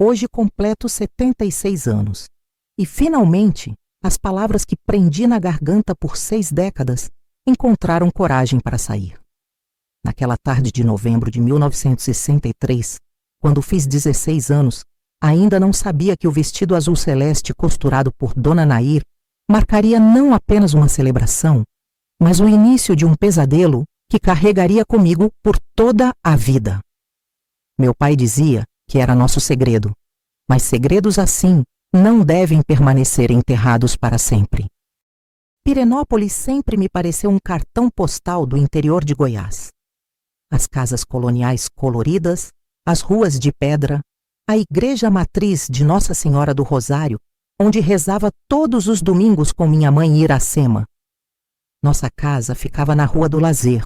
Hoje completo 76 anos. E, finalmente, as palavras que prendi na garganta por 6 décadas encontraram coragem para sair. Naquela tarde de novembro de 1963, quando fiz 16 anos, ainda não sabia que o vestido azul celeste costurado por Dona Nair marcaria não apenas uma celebração, mas o início de um pesadelo que carregaria comigo por toda a vida. Meu pai dizia que era nosso segredo, mas segredos assim não devem permanecer enterrados para sempre. Pirenópolis sempre me pareceu um cartão postal do interior de Goiás. As casas coloniais coloridas, as ruas de pedra, a igreja matriz de Nossa Senhora do Rosário, onde rezava todos os domingos com minha mãe Iracema. Nossa casa ficava na Rua do Lazer,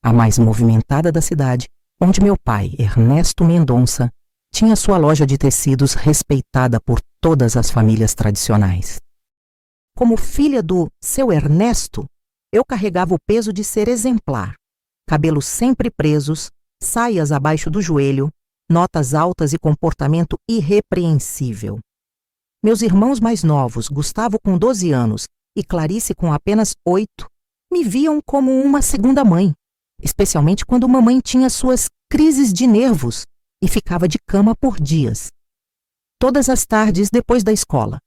a mais movimentada da cidade, onde meu pai, Ernesto Mendonça, tinha sua loja de tecidos respeitada por todas as famílias tradicionais. Como filha do seu Ernesto, eu carregava o peso de ser exemplar. Cabelos sempre presos, saias abaixo do joelho, notas altas e comportamento irrepreensível. Meus irmãos mais novos, Gustavo com 12 anos e Clarice com apenas 8, me viam como uma segunda mãe, especialmente quando mamãe tinha suas crises de nervos e ficava de cama por dias. Todas as tardes, depois da escola,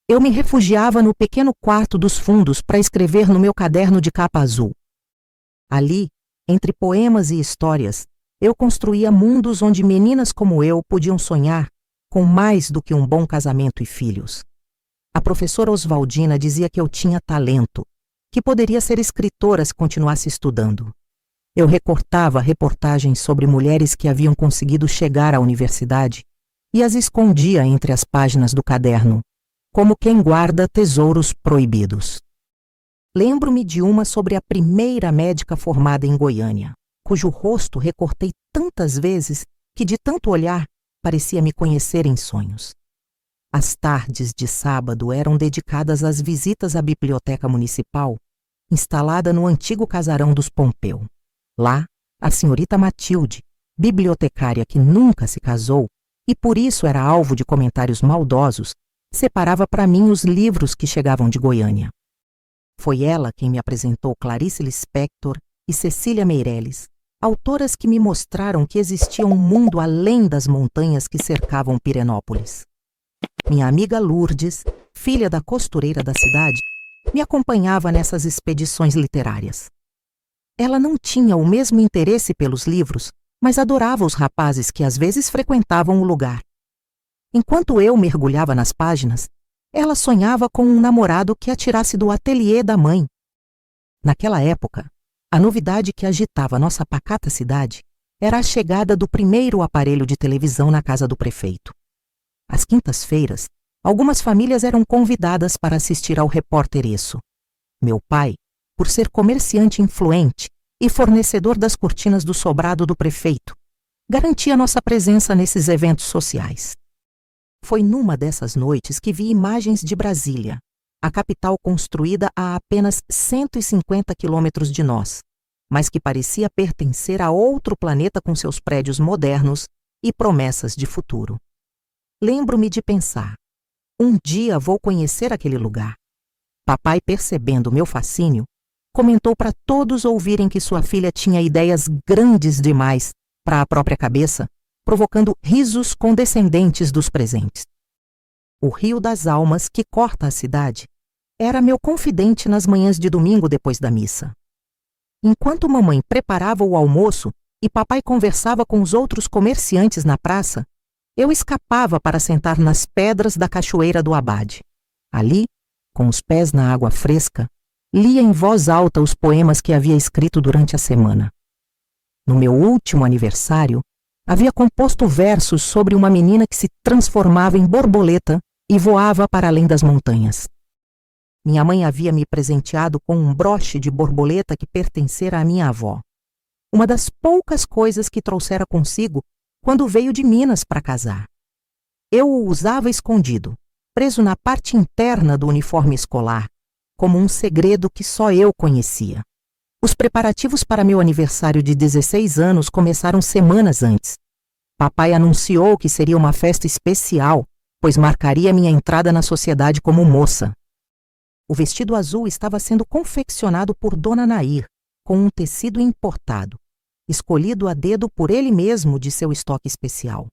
eu me refugiava no pequeno quarto dos fundos para escrever no meu caderno de capa azul. Ali, entre poemas e histórias, eu construía mundos onde meninas como eu podiam sonhar com mais do que um bom casamento e filhos. A professora Oswaldina dizia que eu tinha talento, que poderia ser escritora se continuasse estudando. Eu recortava reportagens sobre mulheres que haviam conseguido chegar à universidade e as escondia entre as páginas do caderno, como quem guarda tesouros proibidos. Lembro-me de uma sobre a primeira médica formada em Goiânia, cujo rosto recortei tantas vezes que, de tanto olhar, parecia me conhecer em sonhos. As tardes de sábado eram dedicadas às visitas à biblioteca municipal, instalada no antigo casarão dos Pompeu. Lá, a senhorita Matilde, bibliotecária que nunca se casou e por isso era alvo de comentários maldosos, separava para mim os livros que chegavam de Goiânia. Foi ela quem me apresentou Clarice Lispector e Cecília Meirelles, autoras que me mostraram que existia um mundo além das montanhas que cercavam Pirenópolis. Minha amiga Lourdes, filha da costureira da cidade, me acompanhava nessas expedições literárias. Ela não tinha o mesmo interesse pelos livros, mas adorava os rapazes que às vezes frequentavam o lugar. Enquanto eu mergulhava nas páginas, ela sonhava com um namorado que a tirasse do ateliê da mãe. Naquela época, a novidade que agitava nossa pacata cidade era a chegada do primeiro aparelho de televisão na casa do prefeito. Às quintas-feiras, algumas famílias eram convidadas para assistir ao Repórter Isso. Meu pai, por ser comerciante influente e fornecedor das cortinas do sobrado do prefeito, garantia nossa presença nesses eventos sociais. Foi numa dessas noites que vi imagens de Brasília, a capital construída a apenas 150 quilômetros de nós, mas que parecia pertencer a outro planeta com seus prédios modernos e promessas de futuro. Lembro-me de pensar, um dia vou conhecer aquele lugar. Papai, percebendo meu fascínio, comentou para todos ouvirem que sua filha tinha ideias grandes demais para a própria cabeça, provocando risos condescendentes dos presentes. O Rio das Almas, que corta a cidade, era meu confidente nas manhãs de domingo depois da missa. Enquanto mamãe preparava o almoço e papai conversava com os outros comerciantes na praça, eu escapava para sentar nas pedras da cachoeira do Abade. Ali, com os pés na água fresca, lia em voz alta os poemas que havia escrito durante a semana. No meu último aniversário, havia composto versos sobre uma menina que se transformava em borboleta e voava para além das montanhas. Minha mãe havia me presenteado com um broche de borboleta que pertencera à minha avó. Uma das poucas coisas que trouxera consigo quando veio de Minas para casar. Eu o usava escondido, preso na parte interna do uniforme escolar, como um segredo que só eu conhecia. Os preparativos para meu aniversário de 16 anos começaram semanas antes. Papai anunciou que seria uma festa especial, pois marcaria minha entrada na sociedade como moça. O vestido azul estava sendo confeccionado por Dona Nair, com um tecido importado, escolhido a dedo por ele mesmo de seu estoque especial.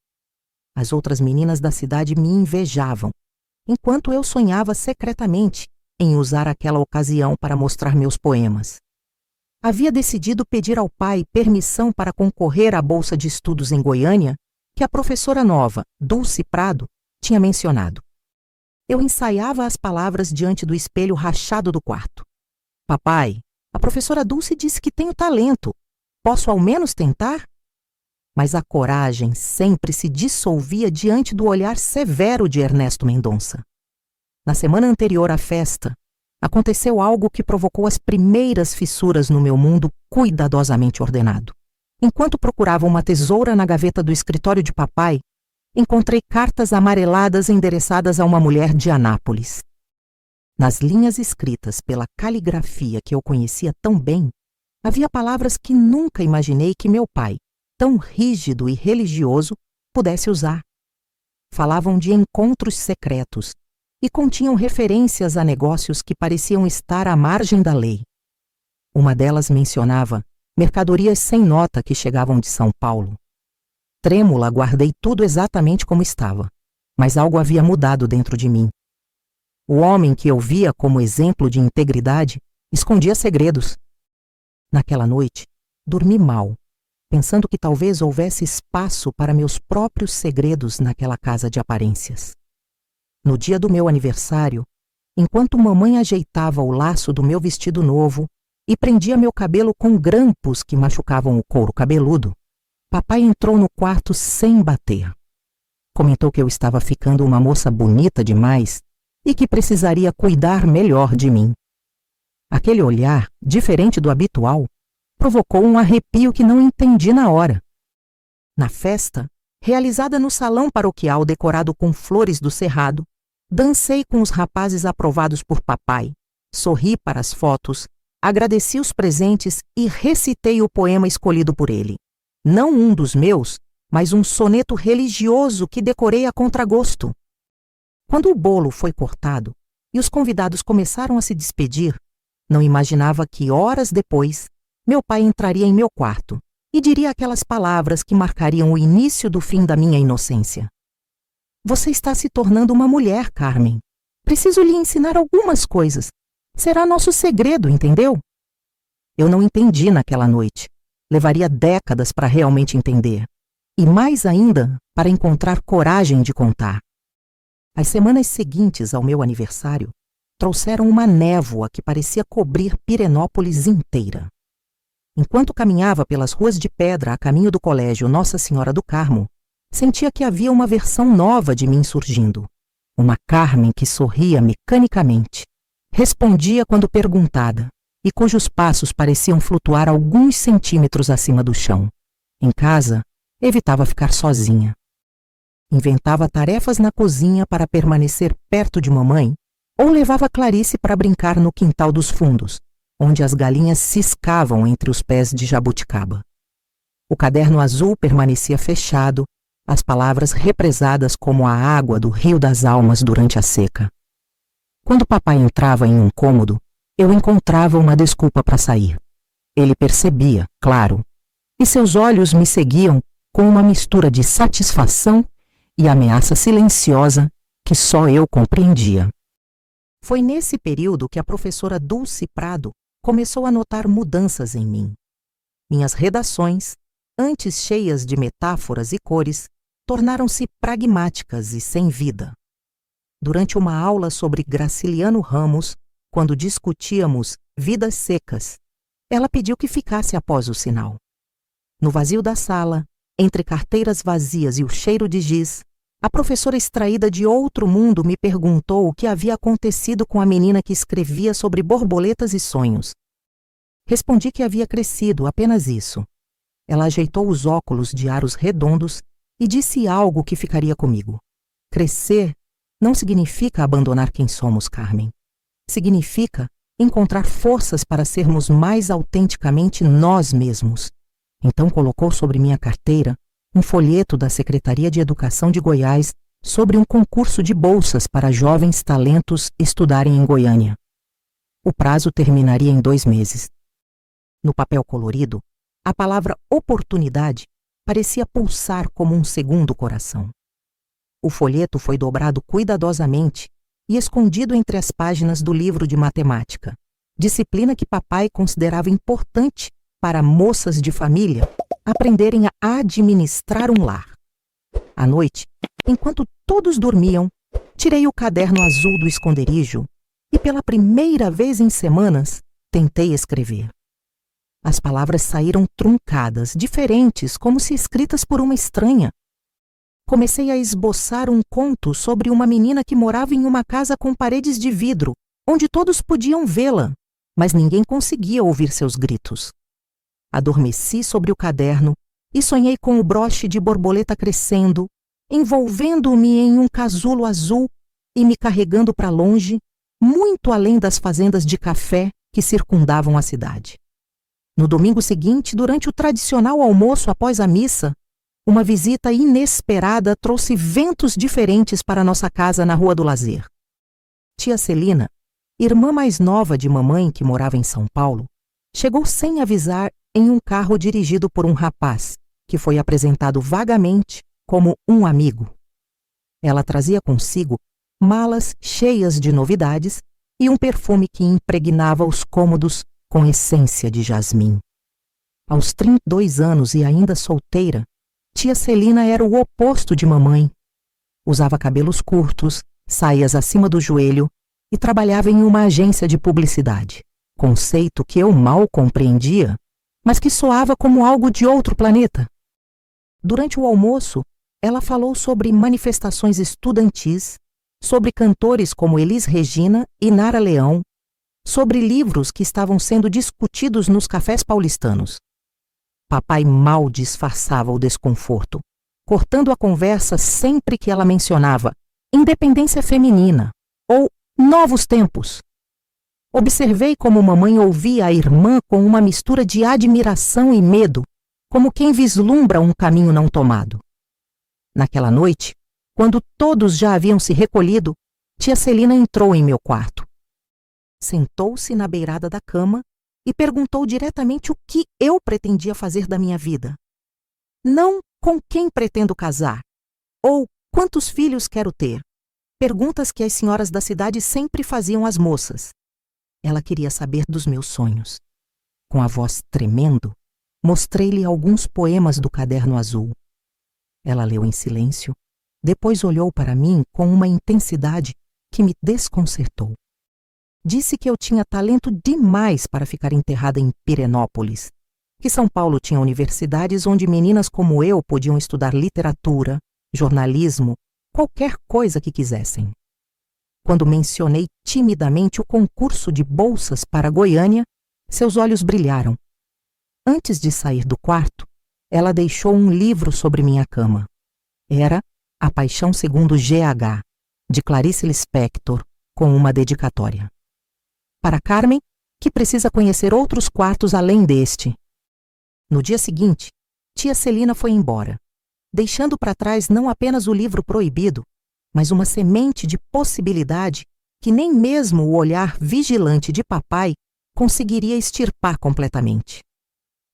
As outras meninas da cidade me invejavam, enquanto eu sonhava secretamente em usar aquela ocasião para mostrar meus poemas. Havia decidido pedir ao pai permissão para concorrer à bolsa de estudos em Goiânia, que a professora nova, Dulce Prado, tinha mencionado. Eu ensaiava as palavras diante do espelho rachado do quarto. Papai, a professora Dulce disse que tenho talento. Posso ao menos tentar? Mas a coragem sempre se dissolvia diante do olhar severo de Ernesto Mendonça. Na semana anterior à festa, aconteceu algo que provocou as primeiras fissuras no meu mundo cuidadosamente ordenado. Enquanto procurava uma tesoura na gaveta do escritório de papai, encontrei cartas amareladas endereçadas a uma mulher de Anápolis. Nas linhas escritas pela caligrafia que eu conhecia tão bem, havia palavras que nunca imaginei que meu pai, tão rígido e religioso, pudesse usar. Falavam de encontros secretos e continham referências a negócios que pareciam estar à margem da lei. Uma delas mencionava mercadorias sem nota que chegavam de São Paulo. Trêmula, guardei tudo exatamente como estava, mas algo havia mudado dentro de mim. O homem que eu via como exemplo de integridade escondia segredos. Naquela noite, dormi mal, pensando que talvez houvesse espaço para meus próprios segredos naquela casa de aparências. No dia do meu aniversário, enquanto mamãe ajeitava o laço do meu vestido novo e prendia meu cabelo com grampos que machucavam o couro cabeludo, papai entrou no quarto sem bater. Comentou que eu estava ficando uma moça bonita demais e que precisaria cuidar melhor de mim. Aquele olhar, diferente do habitual, provocou um arrepio que não entendi na hora. Na festa, realizada no salão paroquial decorado com flores do cerrado, dancei com os rapazes aprovados por papai, sorri para as fotos, agradeci os presentes e recitei o poema escolhido por ele. Não um dos meus, mas um soneto religioso que decorei a contragosto. Quando o bolo foi cortado e os convidados começaram a se despedir, não imaginava que horas depois meu pai entraria em meu quarto e diria aquelas palavras que marcariam o início do fim da minha inocência. Você está se tornando uma mulher, Carmen. Preciso lhe ensinar algumas coisas. Será nosso segredo, entendeu? Eu não entendi naquela noite. Levaria décadas para realmente entender. E mais ainda, para encontrar coragem de contar. As semanas seguintes ao meu aniversário trouxeram uma névoa que parecia cobrir Pirenópolis inteira. Enquanto caminhava pelas ruas de pedra a caminho do colégio Nossa Senhora do Carmo, sentia que havia uma versão nova de mim surgindo. Uma Carmen que sorria mecanicamente, respondia quando perguntada e cujos passos pareciam flutuar alguns centímetros acima do chão. Em casa, evitava ficar sozinha. Inventava tarefas na cozinha para permanecer perto de mamãe ou levava Clarice para brincar no quintal dos fundos, onde as galinhas ciscavam entre os pés de jabuticaba. O caderno azul permanecia fechado, as palavras represadas como a água do Rio das Almas durante a seca. Quando papai entrava em um cômodo, eu encontrava uma desculpa para sair. Ele percebia, claro, e seus olhos me seguiam com uma mistura de satisfação e ameaça silenciosa que só eu compreendia. Foi nesse período que a professora Dulce Prado começou a notar mudanças em mim. Minhas redações, antes cheias de metáforas e cores, tornaram-se pragmáticas e sem vida. Durante uma aula sobre Graciliano Ramos, quando discutíamos Vidas Secas, ela pediu que ficasse após o sinal. No vazio da sala, entre carteiras vazias e o cheiro de giz, a professora extraída de outro mundo me perguntou o que havia acontecido com a menina que escrevia sobre borboletas e sonhos. Respondi que havia crescido, apenas isso. Ela ajeitou os óculos de aros redondos e disse algo que ficaria comigo. Crescer não significa abandonar quem somos, Carmen. Significa encontrar forças para sermos mais autenticamente nós mesmos. Então colocou sobre minha carteira um folheto da Secretaria de Educação de Goiás sobre um concurso de bolsas para jovens talentos estudarem em Goiânia. O prazo terminaria em 2 meses. No papel colorido, a palavra oportunidade parecia pulsar como um segundo coração. O folheto foi dobrado cuidadosamente e escondido entre as páginas do livro de matemática, disciplina que papai considerava importante para moças de família aprenderem a administrar um lar. À noite, enquanto todos dormiam, tirei o caderno azul do esconderijo e, pela primeira vez em semanas, tentei escrever. As palavras saíram truncadas, diferentes, como se escritas por uma estranha. Comecei a esboçar um conto sobre uma menina que morava em uma casa com paredes de vidro, onde todos podiam vê-la, mas ninguém conseguia ouvir seus gritos. Adormeci sobre o caderno e sonhei com o broche de borboleta crescendo, envolvendo-me em um casulo azul e me carregando para longe, muito além das fazendas de café que circundavam a cidade. No domingo seguinte, durante o tradicional almoço após a missa, uma visita inesperada trouxe ventos diferentes para nossa casa na Rua do Lazer. Tia Celina, irmã mais nova de mamãe que morava em São Paulo, chegou sem avisar em um carro dirigido por um rapaz, que foi apresentado vagamente como um amigo. Ela trazia consigo malas cheias de novidades e um perfume que impregnava os cômodos com essência de jasmim. Aos 32 anos e ainda solteira, tia Celina era o oposto de mamãe. Usava cabelos curtos, saias acima do joelho e trabalhava em uma agência de publicidade, conceito que eu mal compreendia, mas que soava como algo de outro planeta. Durante o almoço, ela falou sobre manifestações estudantis, sobre cantores como Elis Regina e Nara Leão, sobre livros que estavam sendo discutidos nos cafés paulistanos. Papai mal disfarçava o desconforto, cortando a conversa sempre que ela mencionava independência feminina ou novos tempos. Observei como mamãe ouvia a irmã com uma mistura de admiração e medo, como quem vislumbra um caminho não tomado. Naquela noite, quando todos já haviam se recolhido, tia Celina entrou em meu quarto. Sentou-se na beirada da cama e perguntou diretamente o que eu pretendia fazer da minha vida. Não com quem pretendo casar, ou quantos filhos quero ter. Perguntas que as senhoras da cidade sempre faziam às moças. Ela queria saber dos meus sonhos. Com a voz tremendo, mostrei-lhe alguns poemas do caderno azul. Ela leu em silêncio, depois olhou para mim com uma intensidade que me desconcertou. Disse que eu tinha talento demais para ficar enterrada em Pirenópolis, que São Paulo tinha universidades onde meninas como eu podiam estudar literatura, jornalismo, qualquer coisa que quisessem. Quando mencionei timidamente o concurso de bolsas para Goiânia, seus olhos brilharam. Antes de sair do quarto, ela deixou um livro sobre minha cama. Era A Paixão segundo G.H., de Clarice Lispector, com uma dedicatória. Para Carmen, que precisa conhecer outros quartos além deste. No dia seguinte, tia Celina foi embora, deixando para trás não apenas o livro proibido, mas uma semente de possibilidade que nem mesmo o olhar vigilante de papai conseguiria extirpar completamente.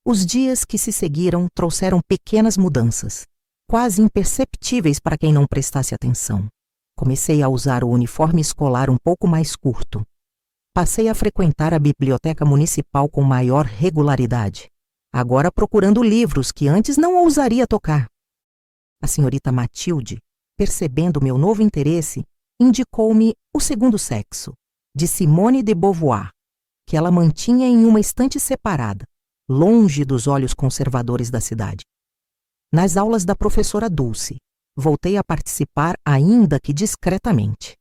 Os dias que se seguiram trouxeram pequenas mudanças, quase imperceptíveis para quem não prestasse atenção. Comecei a usar o uniforme escolar um pouco mais curto. Passei a frequentar a biblioteca municipal com maior regularidade, agora procurando livros que antes não ousaria tocar. A senhorita Matilde, percebendo meu novo interesse, indicou-me O Segundo Sexo, de Simone de Beauvoir, que ela mantinha em uma estante separada, longe dos olhos conservadores da cidade. Nas aulas da professora Dulce, voltei a participar ainda que discretamente.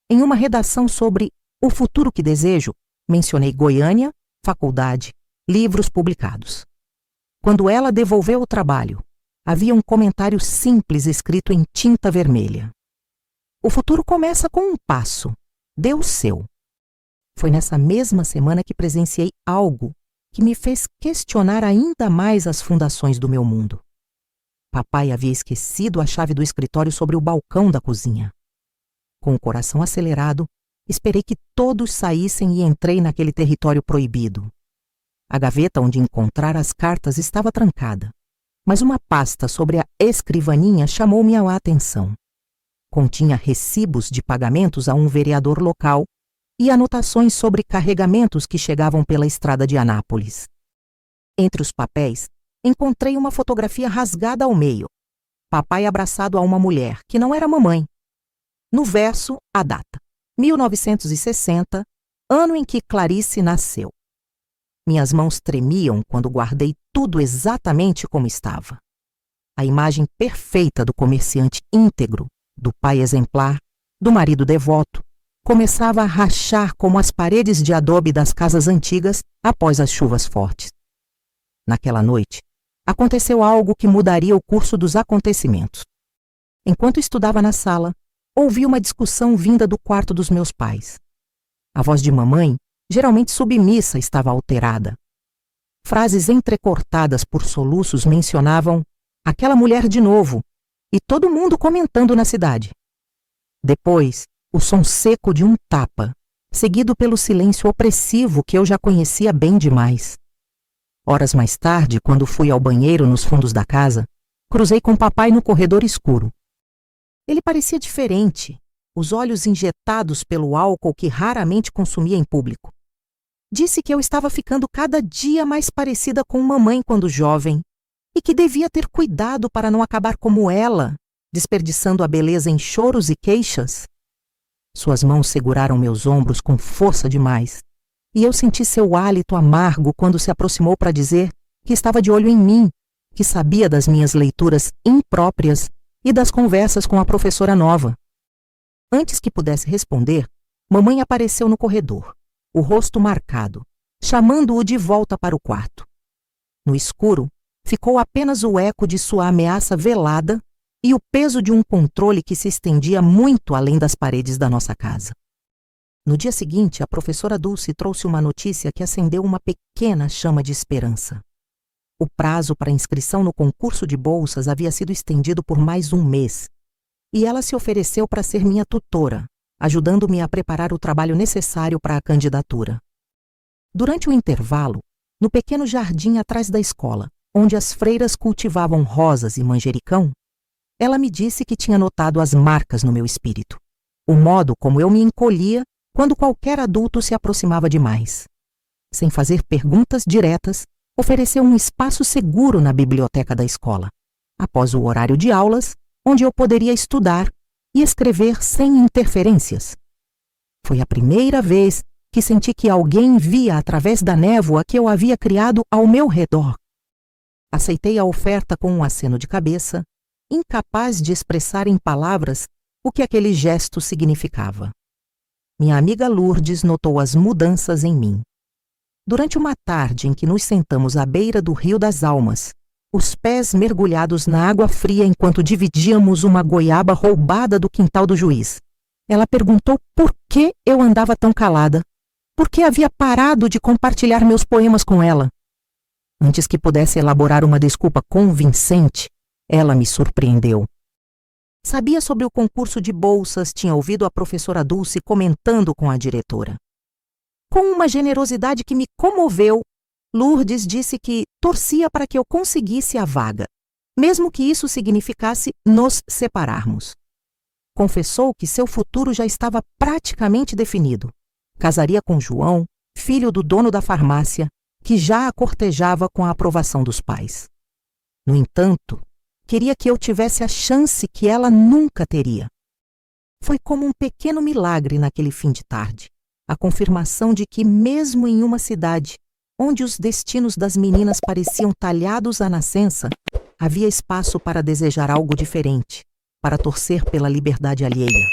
Em uma redação sobre O Futuro que Desejo, mencionei Goiânia, faculdade, livros publicados. Quando ela devolveu o trabalho, havia um comentário simples escrito em tinta vermelha. O futuro começa com um passo. Dê o seu. Foi nessa mesma semana que presenciei algo que me fez questionar ainda mais as fundações do meu mundo. Papai havia esquecido a chave do escritório sobre o balcão da cozinha. Com o coração acelerado, esperei que todos saíssem e entrei naquele território proibido. A gaveta onde encontrar as cartas estava trancada, mas uma pasta sobre a escrivaninha chamou minha atenção. Continha recibos de pagamentos a um vereador local e anotações sobre carregamentos que chegavam pela estrada de Anápolis. Entre os papéis, encontrei uma fotografia rasgada ao meio. Papai abraçado a uma mulher, que não era mamãe. No verso, a data: 1960, ano em que Clarice nasceu. Minhas mãos tremiam quando guardei tudo exatamente como estava. A imagem perfeita do comerciante íntegro, do pai exemplar, do marido devoto, começava a rachar como as paredes de adobe das casas antigas após as chuvas fortes. Naquela noite, aconteceu algo que mudaria o curso dos acontecimentos. Enquanto estudava na sala, ouvi uma discussão vinda do quarto dos meus pais. A voz de mamãe, geralmente submissa, estava alterada. Frases entrecortadas por soluços mencionavam aquela mulher de novo e todo mundo comentando na cidade. Depois, o som seco de um tapa, seguido pelo silêncio opressivo que eu já conhecia bem demais. Horas mais tarde, quando fui ao banheiro nos fundos da casa, cruzei com papai no corredor escuro. Ele parecia diferente, os olhos injetados pelo álcool que raramente consumia em público. Disse que eu estava ficando cada dia mais parecida com mamãe quando jovem e que devia ter cuidado para não acabar como ela, desperdiçando a beleza em choros e queixas. Suas mãos seguraram meus ombros com força demais, e eu senti seu hálito amargo quando se aproximou para dizer que estava de olho em mim, que sabia das minhas leituras impróprias e das conversas com a professora nova. Antes que pudesse responder, mamãe apareceu no corredor, o rosto marcado, chamando-o de volta para o quarto. No escuro, ficou apenas o eco de sua ameaça velada e o peso de um controle que se estendia muito além das paredes da nossa casa. No dia seguinte, a professora Dulce trouxe uma notícia que acendeu uma pequena chama de esperança. O prazo para inscrição no concurso de bolsas havia sido estendido por mais um mês, e ela se ofereceu para ser minha tutora, ajudando-me a preparar o trabalho necessário para a candidatura. Durante o intervalo, no pequeno jardim atrás da escola, onde as freiras cultivavam rosas e manjericão, ela me disse que tinha notado as marcas no meu espírito, o modo como eu me encolhia quando qualquer adulto se aproximava demais. Sem fazer perguntas diretas, ofereceu um espaço seguro na biblioteca da escola, após o horário de aulas, onde eu poderia estudar e escrever sem interferências. Foi a primeira vez que senti que alguém via através da névoa que eu havia criado ao meu redor. Aceitei a oferta com um aceno de cabeça, incapaz de expressar em palavras o que aquele gesto significava. Minha amiga Lourdes notou as mudanças em mim. Durante uma tarde em que nos sentamos à beira do Rio das Almas, os pés mergulhados na água fria enquanto dividíamos uma goiaba roubada do quintal do juiz, ela perguntou por que eu andava tão calada, por que havia parado de compartilhar meus poemas com ela. Antes que pudesse elaborar uma desculpa convincente, ela me surpreendeu. Sabia sobre o concurso de bolsas, tinha ouvido a professora Dulce comentando com a diretora. Com uma generosidade que me comoveu, Lourdes disse que torcia para que eu conseguisse a vaga, mesmo que isso significasse nos separarmos. Confessou que seu futuro já estava praticamente definido. Casaria com João, filho do dono da farmácia, que já a cortejava com a aprovação dos pais. No entanto, queria que eu tivesse a chance que ela nunca teria. Foi como um pequeno milagre naquele fim de tarde, a confirmação de que, mesmo em uma cidade onde os destinos das meninas pareciam talhados à nascença, havia espaço para desejar algo diferente, para torcer pela liberdade alheia.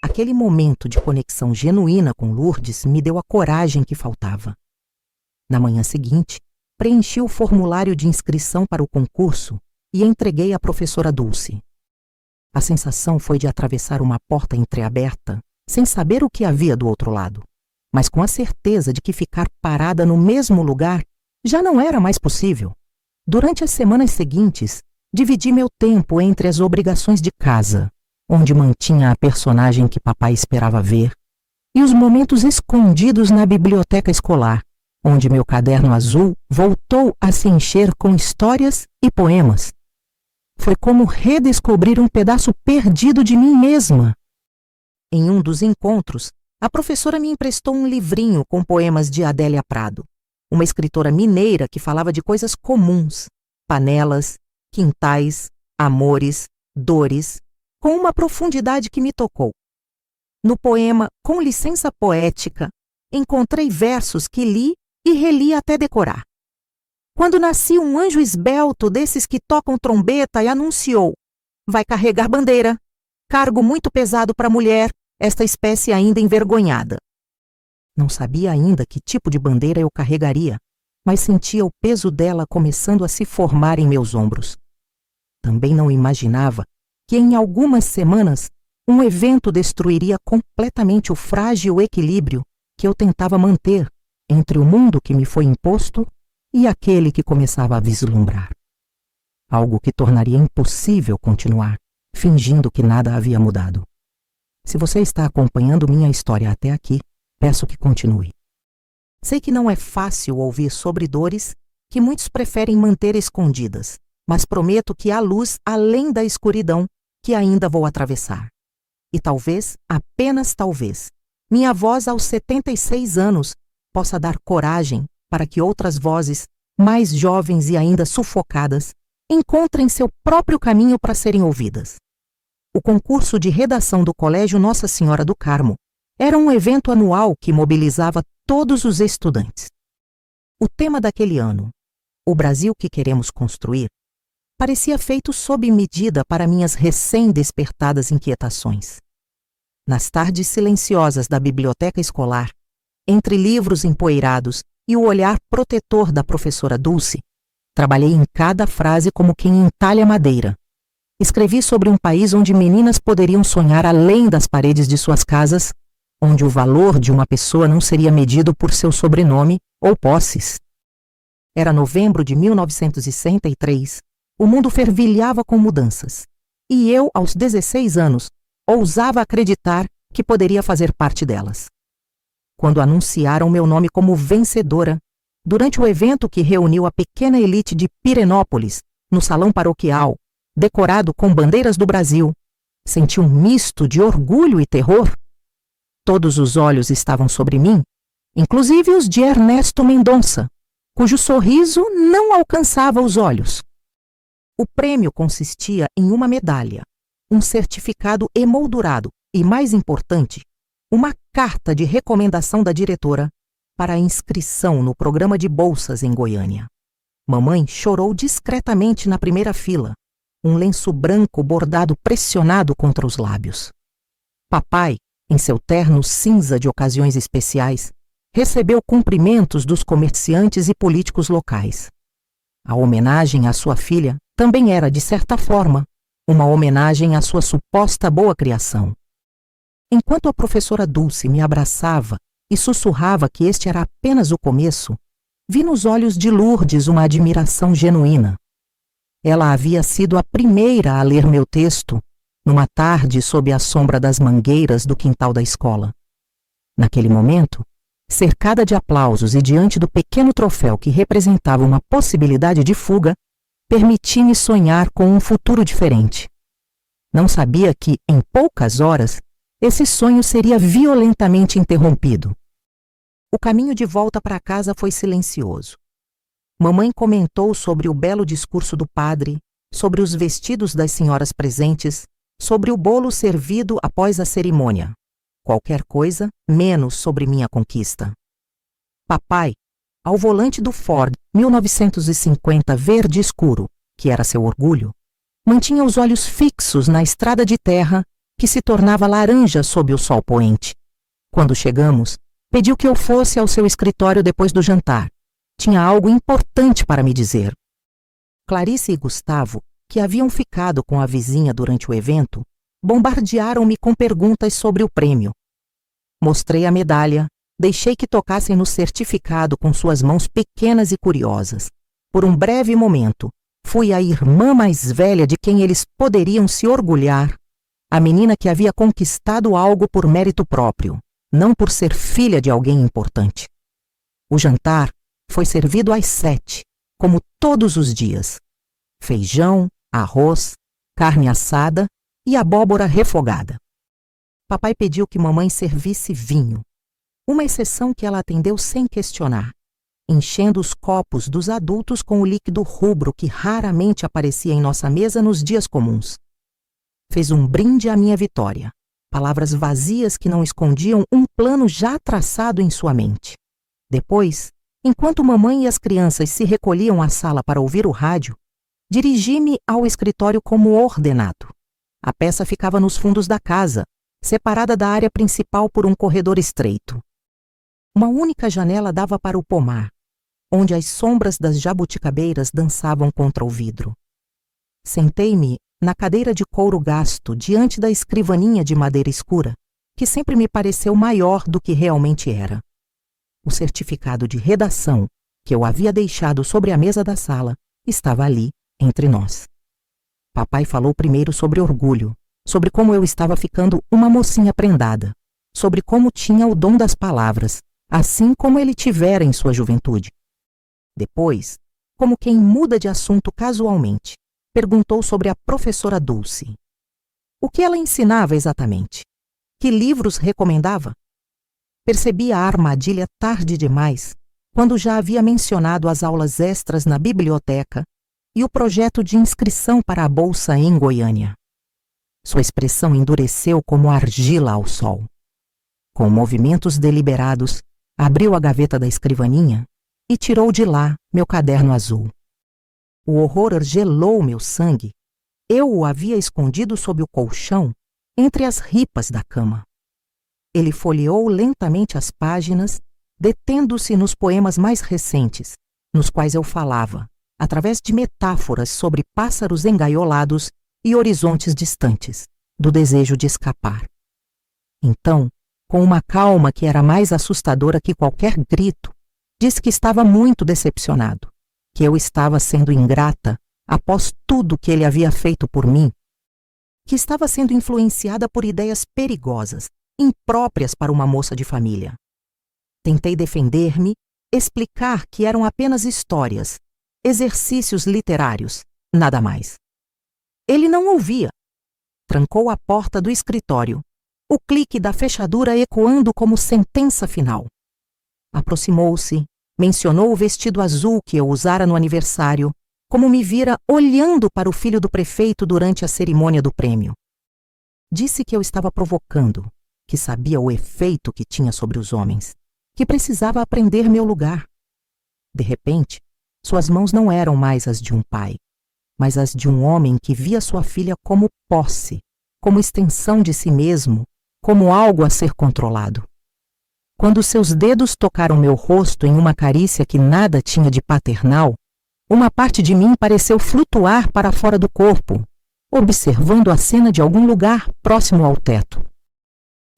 Aquele momento de conexão genuína com Lourdes me deu a coragem que faltava. Na manhã seguinte, preenchi o formulário de inscrição para o concurso e entreguei à professora Dulce. A sensação foi de atravessar uma porta entreaberta, sem saber o que havia do outro lado, mas com a certeza de que ficar parada no mesmo lugar já não era mais possível. Durante as semanas seguintes, Dividi meu tempo entre as obrigações de casa, onde mantinha a personagem que papai esperava ver, e os momentos escondidos na biblioteca escolar, onde meu caderno azul voltou a se encher com histórias e poemas. Foi como redescobrir um pedaço perdido de mim mesma. Em um dos encontros, a professora me emprestou um livrinho com poemas de Adélia Prado, uma escritora mineira que falava de coisas comuns, panelas, quintais, amores, dores, com uma profundidade que me tocou. No poema Com Licença Poética, encontrei versos que li e reli até decorar. Quando nasci um anjo esbelto desses que tocam trombeta e anunciou: vai carregar bandeira, cargo muito pesado para a mulher, esta espécie ainda envergonhada. Não sabia ainda que tipo de bandeira eu carregaria, mas sentia o peso dela começando a se formar em meus ombros. Também não imaginava que em algumas semanas um evento destruiria completamente o frágil equilíbrio que eu tentava manter entre o mundo que me foi imposto e aquele que começava a vislumbrar. Algo que tornaria impossível continuar, fingindo que nada havia mudado. Se você está acompanhando minha história até aqui, peço que continue. Sei que não é fácil ouvir sobre dores que muitos preferem manter escondidas, mas prometo que há luz além da escuridão que ainda vou atravessar. E talvez, apenas talvez, minha voz aos 76 anos possa dar coragem para que outras vozes, mais jovens e ainda sufocadas, encontrem seu próprio caminho para serem ouvidas. O concurso de redação do Colégio Nossa Senhora do Carmo era um evento anual que mobilizava todos os estudantes. O tema daquele ano, O Brasil que Queremos Construir, parecia feito sob medida para minhas recém-despertadas inquietações. Nas tardes silenciosas da biblioteca escolar, entre livros empoeirados e o olhar protetor da professora Dulce, trabalhei em cada frase como quem entalha madeira. Escrevi sobre um país onde meninas poderiam sonhar além das paredes de suas casas, onde o valor de uma pessoa não seria medido por seu sobrenome ou posses. Era novembro de 1963, o mundo fervilhava com mudanças, e eu, aos 16 anos, ousava acreditar que poderia fazer parte delas. Quando anunciaram meu nome como vencedora, durante o evento que reuniu a pequena elite de Pirenópolis, no salão paroquial, decorado com bandeiras do Brasil, senti um misto de orgulho e terror. Todos os olhos estavam sobre mim, inclusive os de Ernesto Mendonça, cujo sorriso não alcançava os olhos. O prêmio consistia em uma medalha, um certificado emoldurado e, mais importante, uma carta de recomendação da diretora para a inscrição no programa de bolsas em Goiânia. Mamãe chorou discretamente na primeira fila, um lenço branco bordado pressionado contra os lábios. Papai, em seu terno cinza de ocasiões especiais, recebeu cumprimentos dos comerciantes e políticos locais. A homenagem à sua filha também era, de certa forma, uma homenagem à sua suposta boa criação. Enquanto a professora Dulce me abraçava e sussurrava que este era apenas o começo, vi nos olhos de Lourdes uma admiração genuína. Ela havia sido a primeira a ler meu texto, numa tarde sob a sombra das mangueiras do quintal da escola. Naquele momento, cercada de aplausos e diante do pequeno troféu que representava uma possibilidade de fuga, permiti-me sonhar com um futuro diferente. Não sabia que, em poucas horas, esse sonho seria violentamente interrompido. O caminho de volta para casa foi silencioso. Mamãe comentou sobre o belo discurso do padre, sobre os vestidos das senhoras presentes, sobre o bolo servido após a cerimônia. Qualquer coisa, menos sobre minha conquista. Papai, ao volante do Ford 1950 verde escuro, que era seu orgulho, mantinha os olhos fixos na estrada de terra que se tornava laranja sob o sol poente. Quando chegamos, pediu que eu fosse ao seu escritório depois do jantar. Tinha algo importante para me dizer. Clarice e Gustavo, que haviam ficado com a vizinha durante o evento, bombardearam-me com perguntas sobre o prêmio. Mostrei a medalha, deixei que tocassem no certificado com suas mãos pequenas e curiosas. Por um breve momento, fui a irmã mais velha de quem eles poderiam se orgulhar, a menina que havia conquistado algo por mérito próprio, não por ser filha de alguém importante. O jantar foi servido às 7, como todos os dias. Feijão, arroz, carne assada e abóbora refogada. Papai pediu que mamãe servisse vinho, uma exceção que ela atendeu sem questionar, enchendo os copos dos adultos com o líquido rubro que raramente aparecia em nossa mesa nos dias comuns. Fez um brinde à minha vitória, palavras vazias que não escondiam um plano já traçado em sua mente. Depois, enquanto mamãe e as crianças se recolhiam à sala para ouvir o rádio, dirigi-me ao escritório como ordenado. A peça ficava nos fundos da casa, separada da área principal por um corredor estreito. Uma única janela dava para o pomar, onde as sombras das jabuticabeiras dançavam contra o vidro. Sentei-me na cadeira de couro gasto diante da escrivaninha de madeira escura, que sempre me pareceu maior do que realmente era. O certificado de redação que eu havia deixado sobre a mesa da sala estava ali, entre nós. Papai falou primeiro sobre orgulho, sobre como eu estava ficando uma mocinha prendada, sobre como tinha o dom das palavras, assim como ele tivera em sua juventude. Depois, como quem muda de assunto casualmente, perguntou sobre a professora Dulce. O que ela ensinava exatamente? Que livros recomendava? Percebi a armadilha tarde demais, quando já havia mencionado as aulas extras na biblioteca e o projeto de inscrição para a bolsa em Goiânia. Sua expressão endureceu como argila ao sol. Com movimentos deliberados, abriu a gaveta da escrivaninha e tirou de lá meu caderno azul. O horror gelou meu sangue. Eu o havia escondido sob o colchão, entre as ripas da cama. Ele folheou lentamente as páginas, detendo-se nos poemas mais recentes, nos quais eu falava, através de metáforas sobre pássaros engaiolados e horizontes distantes, do desejo de escapar. Então, com uma calma que era mais assustadora que qualquer grito, disse que estava muito decepcionado, que eu estava sendo ingrata após tudo que ele havia feito por mim, que estava sendo influenciada por ideias perigosas, impróprias para uma moça de família. Tentei defender-me, explicar que eram apenas histórias, exercícios literários, nada mais. Ele não ouvia. Trancou a porta do escritório, o clique da fechadura ecoando como sentença final. Aproximou-se, mencionou o vestido azul que eu usara no aniversário, como me vira olhando para o filho do prefeito durante a cerimônia do prêmio. Disse que eu estava provocando, que sabia o efeito que tinha sobre os homens, que precisava aprender meu lugar. De repente, suas mãos não eram mais as de um pai, mas as de um homem que via sua filha como posse, como extensão de si mesmo, como algo a ser controlado. Quando seus dedos tocaram meu rosto em uma carícia que nada tinha de paternal, uma parte de mim pareceu flutuar para fora do corpo, observando a cena de algum lugar próximo ao teto.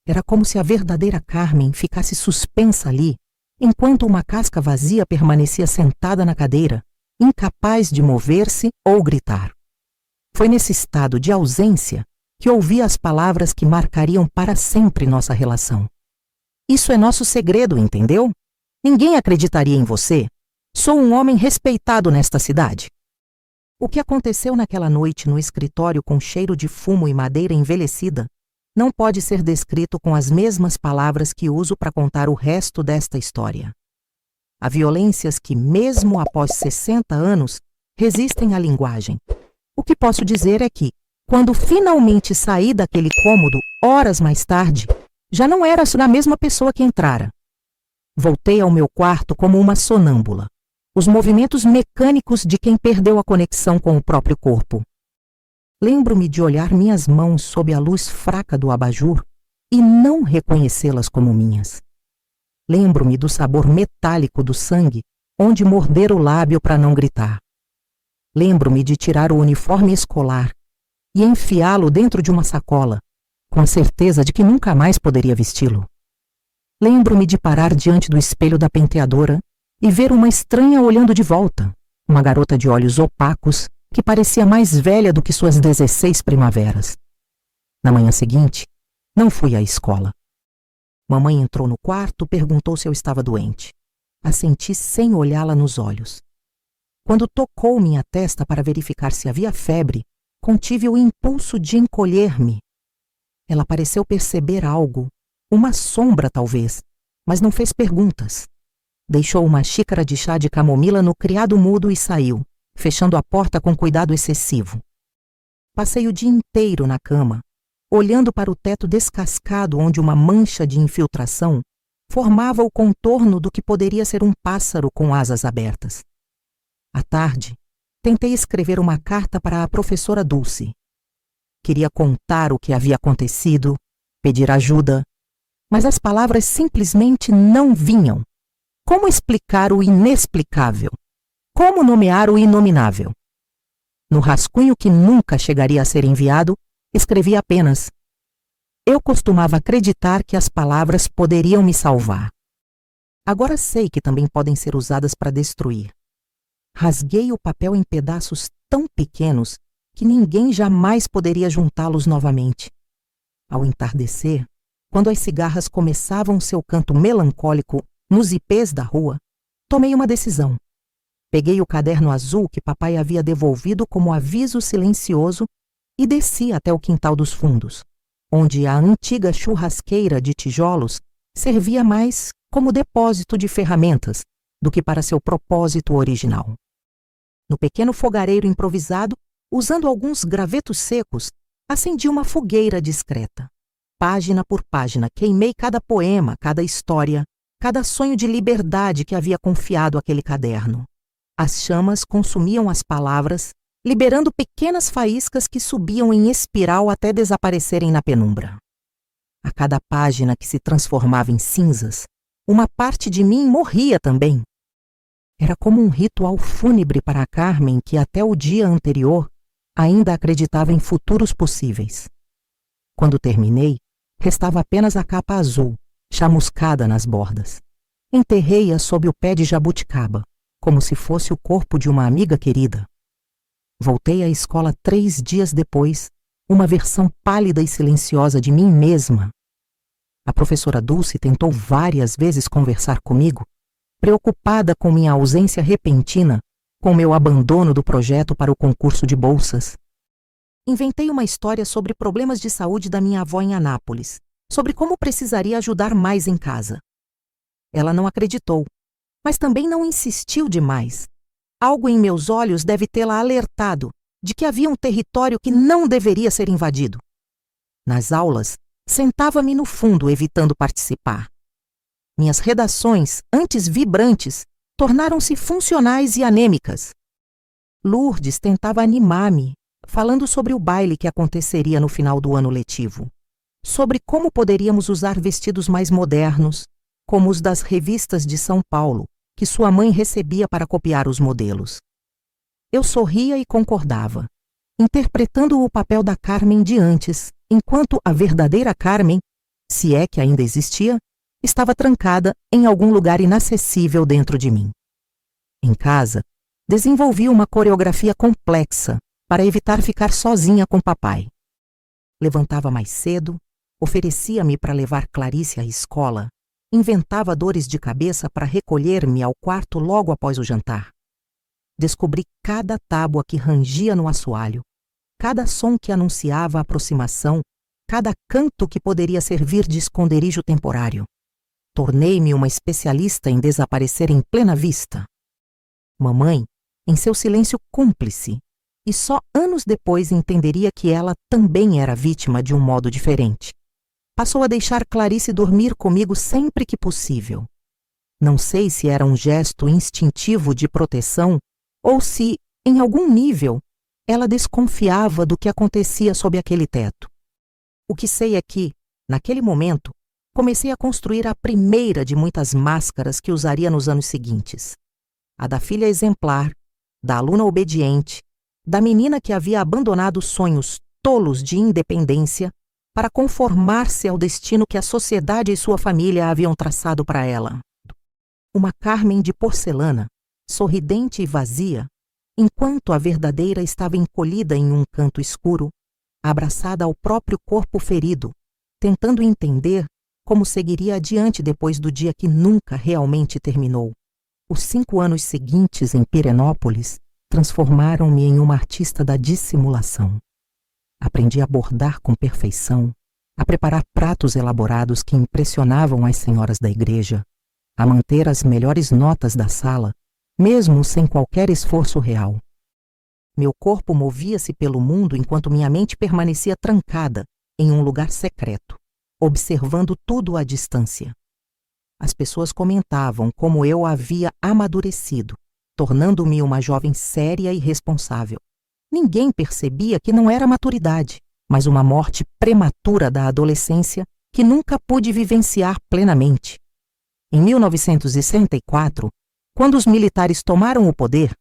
Era como se a verdadeira Carmen ficasse suspensa ali, enquanto uma casca vazia permanecia sentada na cadeira, incapaz de mover-se ou gritar. Foi nesse estado de ausência que ouvi as palavras que marcariam para sempre nossa relação. Isso é nosso segredo, entendeu? Ninguém acreditaria em você. Sou um homem respeitado nesta cidade. O que aconteceu naquela noite no escritório com cheiro de fumo e madeira envelhecida não pode ser descrito com as mesmas palavras que uso para contar o resto desta história. Há violências que, mesmo após 60 anos, resistem à linguagem. O que posso dizer é que, quando finalmente saí daquele cômodo, horas mais tarde, já não era a mesma pessoa que entrara. Voltei ao meu quarto como uma sonâmbula, os movimentos mecânicos de quem perdeu a conexão com o próprio corpo. Lembro-me de olhar minhas mãos sob a luz fraca do abajur e não reconhecê-las como minhas. Lembro-me do sabor metálico do sangue, onde morder o lábio para não gritar. Lembro-me de tirar o uniforme escolar e enfiá-lo dentro de uma sacola, com a certeza de que nunca mais poderia vesti-lo. Lembro-me de parar diante do espelho da penteadora e ver uma estranha olhando de volta, uma garota de olhos opacos, que parecia mais velha do que suas 16 primaveras. Na manhã seguinte, não fui à escola. Mamãe entrou no quarto, perguntou se eu estava doente. Assenti sem olhá-la nos olhos. Quando tocou minha testa para verificar se havia febre, contive o impulso de encolher-me. Ela pareceu perceber algo, uma sombra talvez, mas não fez perguntas. Deixou uma xícara de chá de camomila no criado mudo e saiu, fechando a porta com cuidado excessivo. Passei o dia inteiro na cama, olhando para o teto descascado onde uma mancha de infiltração formava o contorno do que poderia ser um pássaro com asas abertas. À tarde, tentei escrever uma carta para a professora Dulce. Queria contar o que havia acontecido, pedir ajuda, mas as palavras simplesmente não vinham. Como explicar o inexplicável? Como nomear o inominável? No rascunho que nunca chegaria a ser enviado, escrevi apenas: eu costumava acreditar que as palavras poderiam me salvar. Agora sei que também podem ser usadas para destruir. Rasguei o papel em pedaços tão pequenos que ninguém jamais poderia juntá-los novamente. Ao entardecer, quando as cigarras começavam seu canto melancólico nos ipês da rua, tomei uma decisão. Peguei o caderno azul que papai havia devolvido como aviso silencioso e desci até o quintal dos fundos, onde a antiga churrasqueira de tijolos servia mais como depósito de ferramentas do que para seu propósito original. No pequeno fogareiro improvisado, usando alguns gravetos secos, acendi uma fogueira discreta. Página por página, queimei cada poema, cada história, cada sonho de liberdade que havia confiado àquele caderno. As chamas consumiam as palavras, liberando pequenas faíscas que subiam em espiral até desaparecerem na penumbra. A cada página que se transformava em cinzas, uma parte de mim morria também. Era como um ritual fúnebre para a Carmen que até o dia anterior ainda acreditava em futuros possíveis. Quando terminei, restava apenas a capa azul, chamuscada nas bordas. Enterrei-a sob o pé de jabuticaba, como se fosse o corpo de uma amiga querida. Voltei à escola 3 dias depois, uma versão pálida e silenciosa de mim mesma. A professora Dulce tentou várias vezes conversar comigo, preocupada com minha ausência repentina, com meu abandono do projeto para o concurso de bolsas. Inventei uma história sobre problemas de saúde da minha avó em Anápolis, sobre como precisaria ajudar mais em casa. Ela não acreditou, mas também não insistiu demais. Algo em meus olhos deve tê-la alertado de que havia um território que não deveria ser invadido. Nas aulas, sentava-me no fundo, evitando participar. Minhas redações, antes vibrantes, tornaram-se funcionais e anêmicas. Lourdes tentava animar-me, falando sobre o baile que aconteceria no final do ano letivo, sobre como poderíamos usar vestidos mais modernos, como os das revistas de São Paulo, que sua mãe recebia para copiar os modelos. Eu sorria e concordava, interpretando o papel da Carmen de antes, enquanto a verdadeira Carmen, se é que ainda existia, estava trancada em algum lugar inacessível dentro de mim. Em casa, desenvolvi uma coreografia complexa para evitar ficar sozinha com papai. Levantava mais cedo, oferecia-me para levar Clarice à escola, inventava dores de cabeça para recolher-me ao quarto logo após o jantar. Descobri cada tábua que rangia no assoalho, cada som que anunciava a aproximação, cada canto que poderia servir de esconderijo temporário. Tornei-me uma especialista em desaparecer em plena vista. Mamãe, em seu silêncio cúmplice, e só anos depois entenderia que ela também era vítima de um modo diferente. Passou a deixar Clarice dormir comigo sempre que possível. Não sei se era um gesto instintivo de proteção ou se, em algum nível, ela desconfiava do que acontecia sob aquele teto. O que sei é que, naquele momento, comecei a construir a primeira de muitas máscaras que usaria nos anos seguintes. A da filha exemplar, da aluna obediente, da menina que havia abandonado sonhos tolos de independência para conformar-se ao destino que a sociedade e sua família haviam traçado para ela. Uma Carmen de porcelana, sorridente e vazia, enquanto a verdadeira estava encolhida em um canto escuro, abraçada ao próprio corpo ferido, tentando entender como seguiria adiante depois do dia que nunca realmente terminou. Os 5 anos seguintes em Pirenópolis transformaram-me em uma artista da dissimulação. Aprendi a bordar com perfeição, a preparar pratos elaborados que impressionavam as senhoras da igreja, a manter as melhores notas da sala, mesmo sem qualquer esforço real. Meu corpo movia-se pelo mundo enquanto minha mente permanecia trancada em um lugar secreto, observando tudo à distância. As pessoas comentavam como eu havia amadurecido, tornando-me uma jovem séria e responsável. Ninguém percebia que não era maturidade, mas uma morte prematura da adolescência que nunca pude vivenciar plenamente. Em 1964, quando os militares tomaram o poder,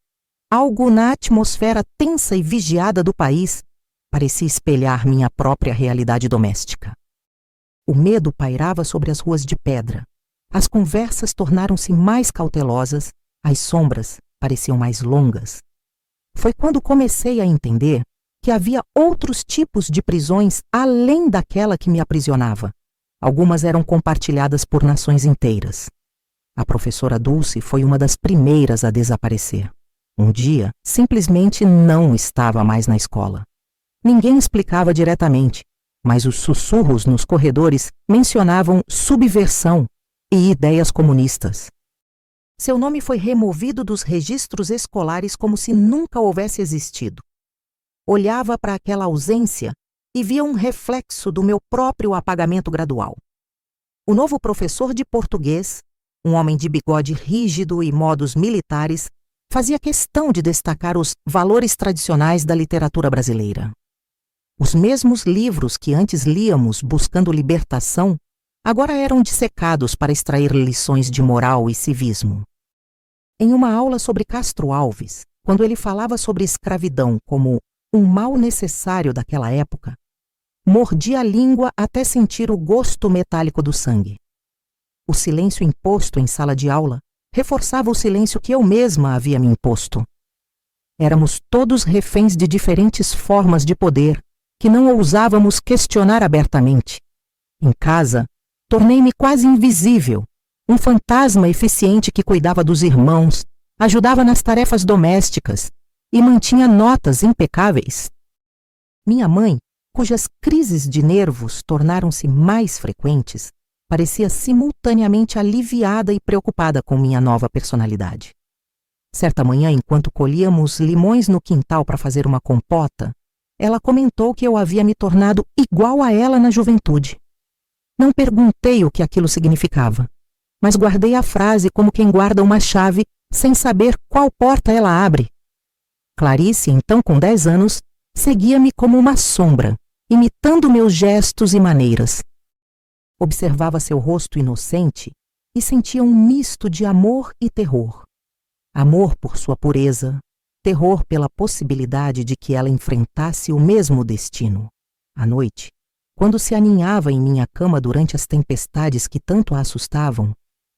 algo na atmosfera tensa e vigiada do país parecia espelhar minha própria realidade doméstica. O medo pairava sobre as ruas de pedra. As conversas tornaram-se mais cautelosas, as sombras pareciam mais longas. Foi quando comecei a entender que havia outros tipos de prisões além daquela que me aprisionava. Algumas eram compartilhadas por nações inteiras. A professora Dulce foi uma das primeiras a desaparecer. Um dia, simplesmente não estava mais na escola. Ninguém explicava diretamente, mas os sussurros nos corredores mencionavam subversão e ideias comunistas. Seu nome foi removido dos registros escolares como se nunca houvesse existido. Olhava para aquela ausência e via um reflexo do meu próprio apagamento gradual. O novo professor de português, um homem de bigode rígido e modos militares, fazia questão de destacar os valores tradicionais da literatura brasileira. Os mesmos livros que antes líamos buscando libertação, agora eram dissecados para extrair lições de moral e civismo. Em uma aula sobre Castro Alves, quando ele falava sobre escravidão como um mal necessário daquela época, mordi a língua até sentir o gosto metálico do sangue. O silêncio imposto em sala de aula reforçava o silêncio que eu mesma havia me imposto. Éramos todos reféns de diferentes formas de poder que não ousávamos questionar abertamente. Em casa, tornei-me quase invisível, um fantasma eficiente que cuidava dos irmãos, ajudava nas tarefas domésticas e mantinha notas impecáveis. Minha mãe, cujas crises de nervos tornaram-se mais frequentes, parecia simultaneamente aliviada e preocupada com minha nova personalidade. Certa manhã, enquanto colhíamos limões no quintal para fazer uma compota, ela comentou que eu havia me tornado igual a ela na juventude. Não perguntei o que aquilo significava, mas guardei a frase como quem guarda uma chave sem saber qual porta ela abre. Clarice, então com 10 anos, seguia-me como uma sombra, imitando meus gestos e maneiras. Observava seu rosto inocente e sentia um misto de amor e terror. Amor por sua pureza, terror pela possibilidade de que ela enfrentasse o mesmo destino. À noite, quando se aninhava em minha cama durante as tempestades que tanto a assustavam,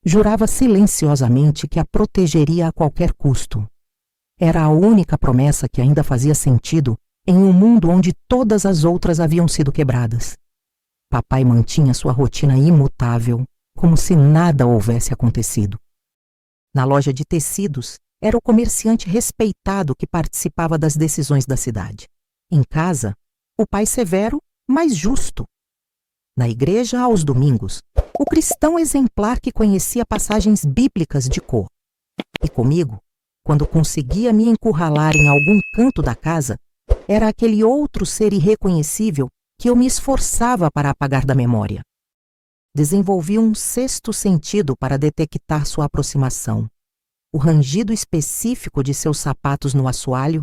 jurava silenciosamente que a protegeria a qualquer custo. Era a única promessa que ainda fazia sentido em um mundo onde todas as outras haviam sido quebradas. Papai mantinha sua rotina imutável, como se nada houvesse acontecido. Na loja de tecidos, era o comerciante respeitado que participava das decisões da cidade. Em casa, o pai severo, mas justo. Na igreja, aos domingos, o cristão exemplar que conhecia passagens bíblicas de cor. E comigo, quando conseguia me encurralar em algum canto da casa, era aquele outro ser irreconhecível que eu me esforçava para apagar da memória. Desenvolvi um sexto sentido para detectar sua aproximação. O rangido específico de seus sapatos no assoalho,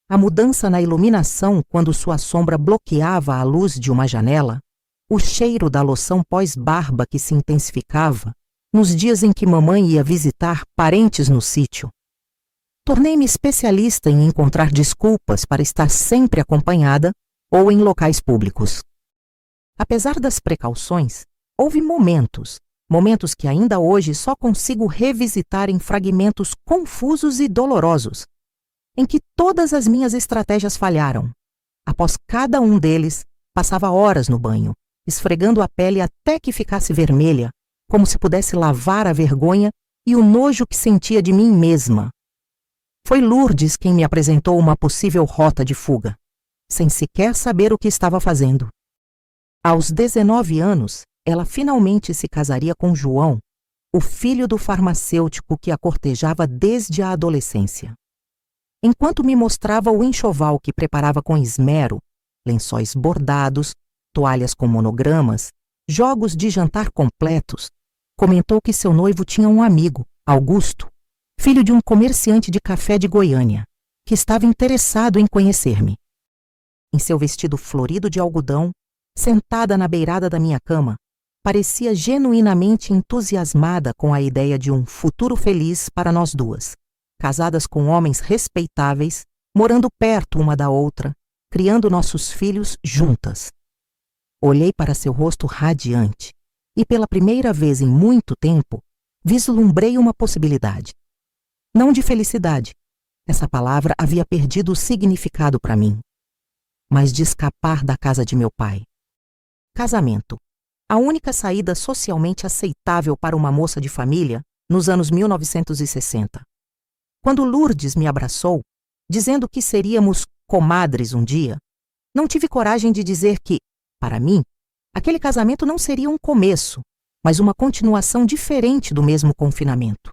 a mudança na iluminação quando sua sombra bloqueava a luz de uma janela, o cheiro da loção pós-barba que se intensificava nos dias em que mamãe ia visitar parentes no sítio. Tornei-me especialista em encontrar desculpas para estar sempre acompanhada ou em locais públicos. Apesar das precauções, houve momentos que ainda hoje só consigo revisitar em fragmentos confusos e dolorosos. em que todas as minhas estratégias falharam. Após cada um deles, passava horas no banho, esfregando a pele até que ficasse vermelha, como se pudesse lavar a vergonha e o nojo que sentia de mim mesma. Foi Lourdes quem me apresentou uma possível rota de fuga, sem sequer saber o que estava fazendo. Aos 19 anos, ela finalmente se casaria com João, o filho do farmacêutico que a cortejava desde a adolescência. Enquanto me mostrava o enxoval que preparava com esmero, lençóis bordados, toalhas com monogramas, jogos de jantar completos, comentou que seu noivo tinha um amigo, Augusto, filho de um comerciante de café de Goiânia, que estava interessado em conhecer-me. Em seu vestido florido de algodão, sentada na beirada da minha cama, parecia genuinamente entusiasmada com a ideia de um futuro feliz para nós duas, casadas com homens respeitáveis, morando perto uma da outra, criando nossos filhos juntas. Olhei para seu rosto radiante e, pela primeira vez em muito tempo, vislumbrei uma possibilidade. Não de felicidade, essa palavra havia perdido o significado para mim, mas de escapar da casa de meu pai. Casamento, a única saída socialmente aceitável para uma moça de família nos anos 1960. Quando Lourdes me abraçou, dizendo que seríamos comadres um dia, não tive coragem de dizer que, para mim, aquele casamento não seria um começo, mas uma continuação diferente do mesmo confinamento.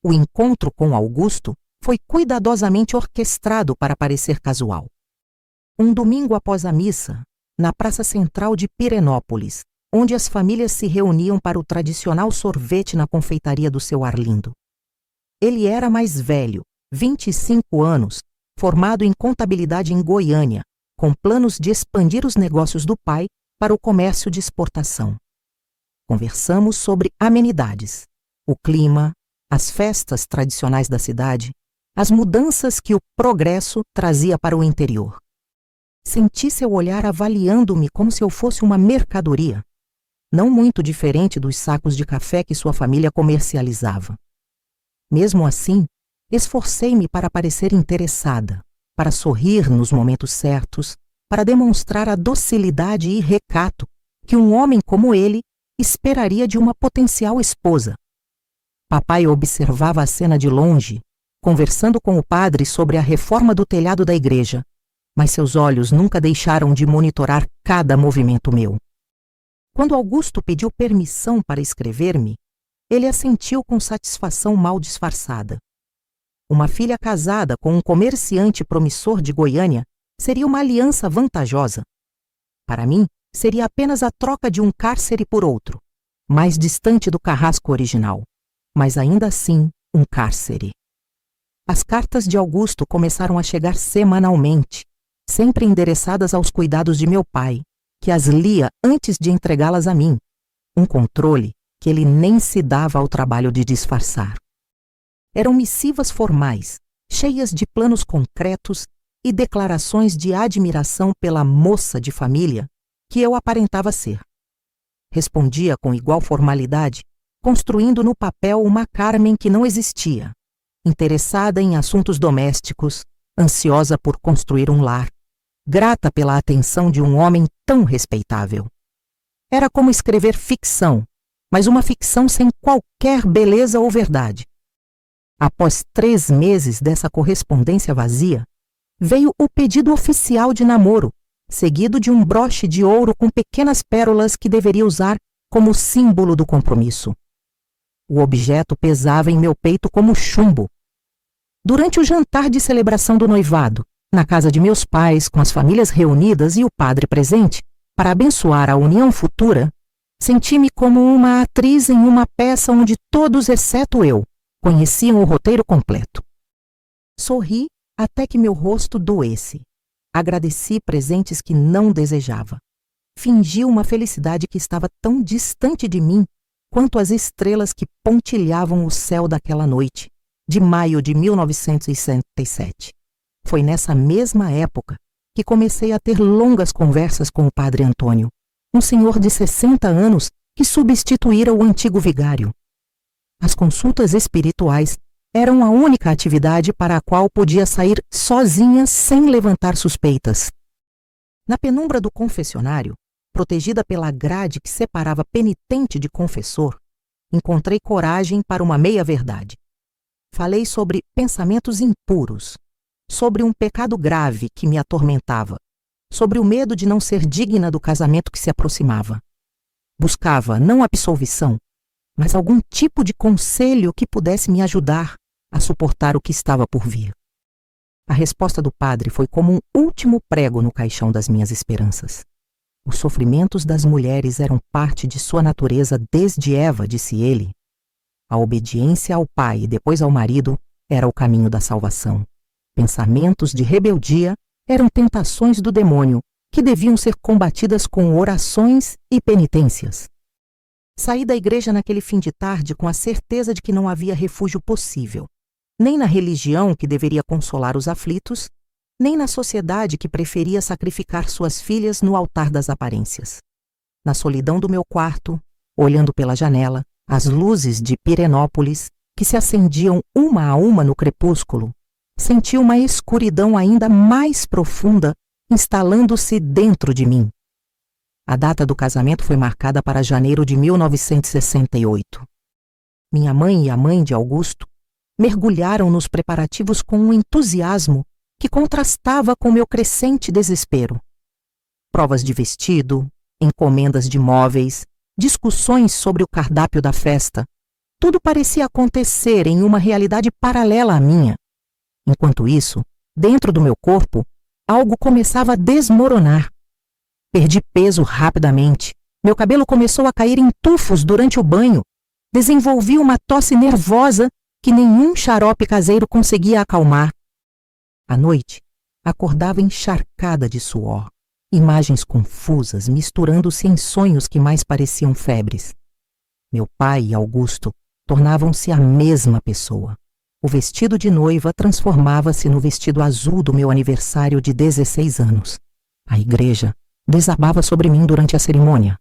O encontro com Augusto foi cuidadosamente orquestrado para parecer casual. Um domingo após a missa, na praça central de Pirenópolis, onde as famílias se reuniam para o tradicional sorvete na confeitaria do seu Arlindo. Ele era mais velho, 25 anos, formado em contabilidade em Goiânia, com planos de expandir os negócios do pai para o comércio de exportação. Conversamos sobre amenidades, o clima, as festas tradicionais da cidade, as mudanças que o progresso trazia para o interior. Senti seu olhar avaliando-me como se eu fosse uma mercadoria, não muito diferente dos sacos de café que sua família comercializava. Mesmo assim, esforcei-me para parecer interessada, para sorrir nos momentos certos, para demonstrar a docilidade e recato que um homem como ele esperaria de uma potencial esposa. Papai observava a cena de longe, conversando com o padre sobre a reforma do telhado da igreja, mas seus olhos nunca deixaram de monitorar cada movimento meu. Quando Augusto pediu permissão para escrever-me, ele assentiu com satisfação mal disfarçada. Uma filha casada com um comerciante promissor de Goiânia seria uma aliança vantajosa. Para mim, seria apenas a troca de um cárcere por outro, mais distante do carrasco original, mas ainda assim um cárcere. As cartas de Augusto começaram a chegar semanalmente, sempre endereçadas aos cuidados de meu pai, que as lia antes de entregá-las a mim, um controle que ele nem se dava ao trabalho de disfarçar. Eram missivas formais, cheias de planos concretos e declarações de admiração pela moça de família que eu aparentava ser. Respondia com igual formalidade, construindo no papel uma Carmen que não existia, interessada em assuntos domésticos, ansiosa por construir um lar, grata pela atenção de um homem tão respeitável. Era como escrever ficção, mas uma ficção sem qualquer beleza ou verdade. Após 3 meses dessa correspondência vazia, veio o pedido oficial de namoro, seguido de um broche de ouro com pequenas pérolas que deveria usar como símbolo do compromisso. O objeto pesava em meu peito como chumbo. Durante o jantar de celebração do noivado, na casa de meus pais, com as famílias reunidas e o padre presente, para abençoar a união futura, senti-me como uma atriz em uma peça onde todos, exceto eu, conheciam o roteiro completo. Sorri até que meu rosto doesse. Agradeci presentes que não desejava. Fingi uma felicidade que estava tão distante de mim quanto as estrelas que pontilhavam o céu daquela noite, de maio de 1967. Foi nessa mesma época que comecei a ter longas conversas com o padre Antônio, um senhor de 60 anos que substituíra o antigo vigário. As consultas espirituais eram a única atividade para a qual podia sair sozinha sem levantar suspeitas. Na penumbra do confessionário, protegida pela grade que separava penitente de confessor, encontrei coragem para uma meia-verdade. Falei sobre pensamentos impuros, sobre um pecado grave que me atormentava, sobre o medo de não ser digna do casamento que se aproximava. Buscava não absolvição, mas algum tipo de conselho que pudesse me ajudar a suportar o que estava por vir. A resposta do padre foi como um último prego no caixão das minhas esperanças. Os sofrimentos das mulheres eram parte de sua natureza desde Eva, disse ele. A obediência ao pai e depois ao marido era o caminho da salvação. Pensamentos de rebeldia eram tentações do demônio que deviam ser combatidas com orações e penitências. Saí da igreja naquele fim de tarde com a certeza de que não havia refúgio possível, nem na religião que deveria consolar os aflitos, nem na sociedade que preferia sacrificar suas filhas no altar das aparências. Na solidão do meu quarto, olhando pela janela, as luzes de Pirenópolis, que se acendiam uma a uma no crepúsculo, senti uma escuridão ainda mais profunda instalando-se dentro de mim. A data do casamento foi marcada para janeiro de 1968. Minha mãe e a mãe de Augusto mergulharam nos preparativos com um entusiasmo que contrastava com meu crescente desespero. Provas de vestido, encomendas de móveis, discussões sobre o cardápio da festa, tudo parecia acontecer em uma realidade paralela à minha. Enquanto isso, dentro do meu corpo, algo começava a desmoronar. Perdi peso rapidamente. Meu cabelo começou a cair em tufos durante o banho. Desenvolvi uma tosse nervosa que nenhum xarope caseiro conseguia acalmar. À noite, acordava encharcada de suor. Imagens confusas misturando-se em sonhos que mais pareciam febres. Meu pai e Augusto tornavam-se a mesma pessoa. O vestido de noiva transformava-se no vestido azul do meu aniversário de 16 anos. A igreja desabava sobre mim durante a cerimônia.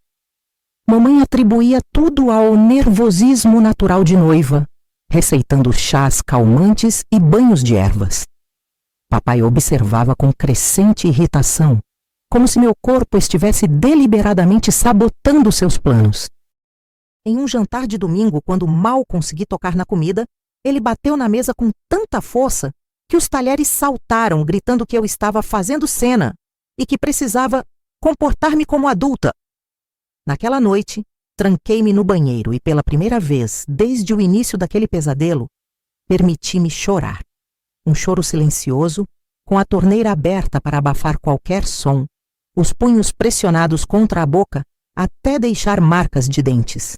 Mamãe atribuía tudo ao nervosismo natural de noiva, receitando chás calmantes e banhos de ervas. Papai observava com crescente irritação, como se meu corpo estivesse deliberadamente sabotando seus planos. Em um jantar de domingo, quando mal consegui tocar na comida, ele bateu na mesa com tanta força que os talheres saltaram, gritando que eu estava fazendo cena e que precisava comportar-me como adulta. Naquela noite, tranquei-me no banheiro e, pela primeira vez desde o início daquele pesadelo, permiti-me chorar. Um choro silencioso, com a torneira aberta para abafar qualquer som, os punhos pressionados contra a boca até deixar marcas de dentes.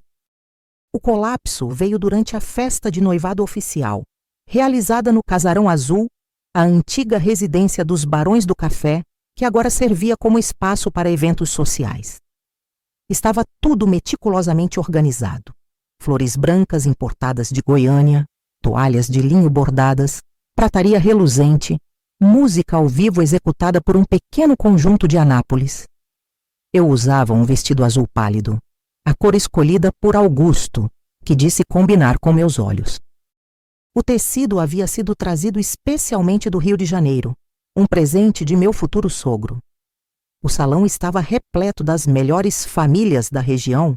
O colapso veio durante a festa de noivado oficial, realizada no Casarão Azul, a antiga residência dos Barões do Café, que agora servia como espaço para eventos sociais. Estava tudo meticulosamente organizado. Flores brancas importadas de Goiânia, toalhas de linho bordadas, prataria reluzente, música ao vivo executada por um pequeno conjunto de Anápolis. Eu usava um vestido azul pálido, a cor escolhida por Augusto, que disse combinar com meus olhos. O tecido havia sido trazido especialmente do Rio de Janeiro, um presente de meu futuro sogro. O salão estava repleto das melhores famílias da região,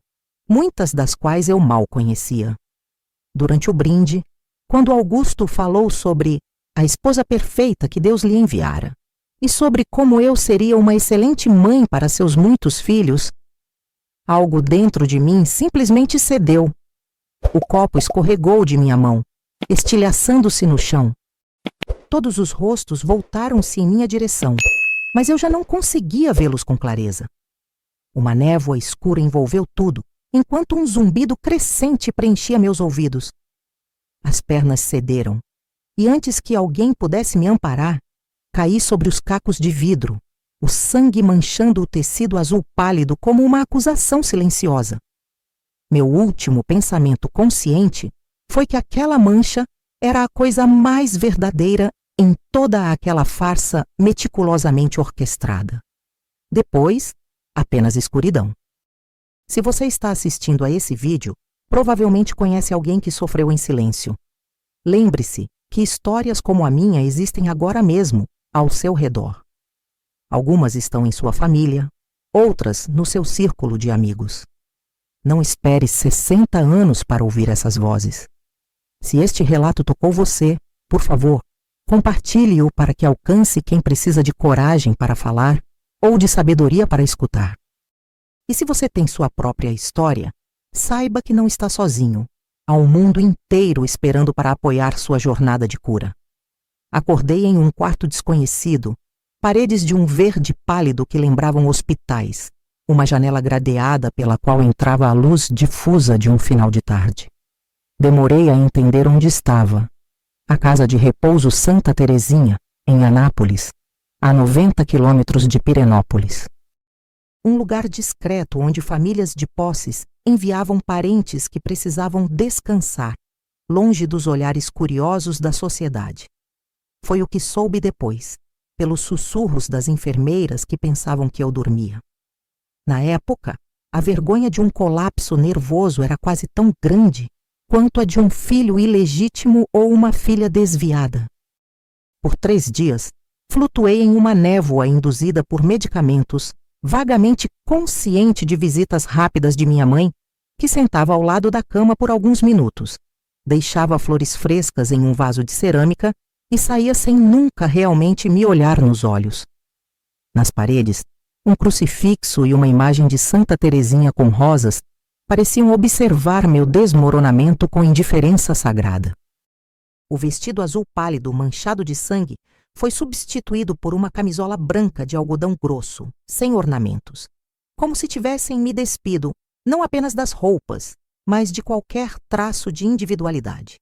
muitas das quais eu mal conhecia. Durante o brinde, quando Augusto falou sobre a esposa perfeita que Deus lhe enviara e sobre como eu seria uma excelente mãe para seus muitos filhos, algo dentro de mim simplesmente cedeu. O copo escorregou de minha mão, estilhaçando-se no chão. Todos os rostos voltaram-se em minha direção, mas eu já não conseguia vê-los com clareza. Uma névoa escura envolveu tudo, enquanto um zumbido crescente preenchia meus ouvidos. As pernas cederam, e antes que alguém pudesse me amparar, caí sobre os cacos de vidro, o sangue manchando o tecido azul pálido como uma acusação silenciosa. Meu último pensamento consciente foi que aquela mancha era a coisa mais verdadeira em toda aquela farsa meticulosamente orquestrada. Depois, apenas escuridão. Se você está assistindo a esse vídeo, provavelmente conhece alguém que sofreu em silêncio. lembre-se que histórias como a minha existem agora mesmo, ao seu redor. Algumas estão em sua família, outras no seu círculo de amigos. Não espere 60 anos para ouvir essas vozes. Se este relato tocou você, por favor, compartilhe-o para que alcance quem precisa de coragem para falar ou de sabedoria para escutar. E se você tem sua própria história, saiba que não está sozinho. Há um mundo inteiro esperando para apoiar sua jornada de cura. Acordei em um quarto desconhecido, paredes de um verde pálido que lembravam hospitais, uma janela gradeada pela qual entrava a luz difusa de um final de tarde. Demorei a entender onde estava. A casa de repouso Santa Terezinha, em Anápolis, a 90 quilômetros de Pirenópolis. Um lugar discreto onde famílias de posses enviavam parentes que precisavam descansar, longe dos olhares curiosos da sociedade. Foi o que soube depois, pelos sussurros das enfermeiras que pensavam que eu dormia. Na época, a vergonha de um colapso nervoso era quase tão grande quanto a de um filho ilegítimo ou uma filha desviada. Por 3 dias, flutuei em uma névoa induzida por medicamentos, vagamente consciente de visitas rápidas de minha mãe, que sentava ao lado da cama por alguns minutos, deixava flores frescas em um vaso de cerâmica e saía sem nunca realmente me olhar nos olhos. Nas paredes, um crucifixo e uma imagem de Santa Terezinha com rosas pareciam observar meu desmoronamento com indiferença sagrada. O vestido azul pálido manchado de sangue foi substituído por uma camisola branca de algodão grosso, sem ornamentos, como se tivessem me despido não apenas das roupas, mas de qualquer traço de individualidade.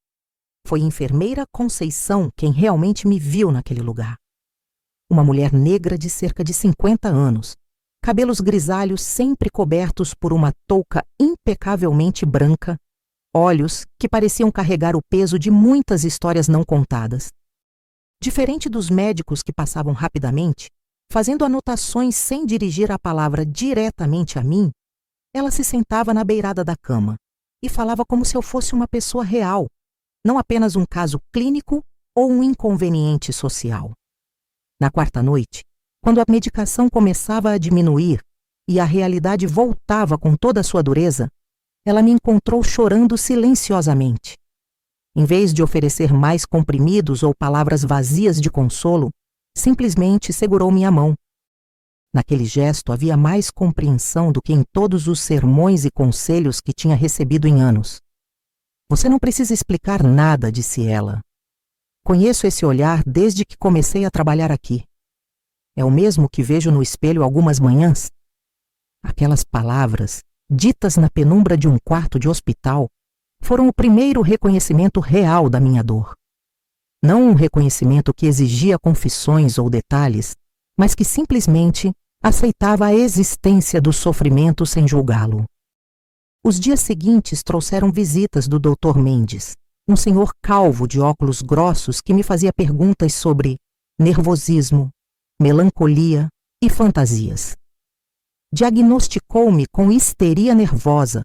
Foi a enfermeira Conceição quem realmente me viu naquele lugar. Uma mulher negra de cerca de 50 anos, cabelos grisalhos sempre cobertos por uma touca impecavelmente branca, olhos que pareciam carregar o peso de muitas histórias não contadas. Diferente dos médicos que passavam rapidamente, fazendo anotações sem dirigir a palavra diretamente a mim, ela se sentava na beirada da cama e falava como se eu fosse uma pessoa real, não apenas um caso clínico ou um inconveniente social. Na quarta noite, quando a medicação começava a diminuir e a realidade voltava com toda a sua dureza, ela me encontrou chorando silenciosamente. Em vez de oferecer mais comprimidos ou palavras vazias de consolo, simplesmente segurou minha mão. Naquele gesto havia mais compreensão do que em todos os sermões e conselhos que tinha recebido em anos. Você não precisa explicar nada, disse ela. Conheço esse olhar desde que comecei a trabalhar aqui. É o mesmo que vejo no espelho algumas manhãs. Aquelas palavras, ditas na penumbra de um quarto de hospital, foram o primeiro reconhecimento real da minha dor. Não um reconhecimento que exigia confissões ou detalhes, mas que simplesmente aceitava a existência do sofrimento sem julgá-lo. Os dias seguintes trouxeram visitas do Dr. Mendes, um senhor calvo de óculos grossos que me fazia perguntas sobre nervosismo, melancolia e fantasias. Diagnosticou-me com histeria nervosa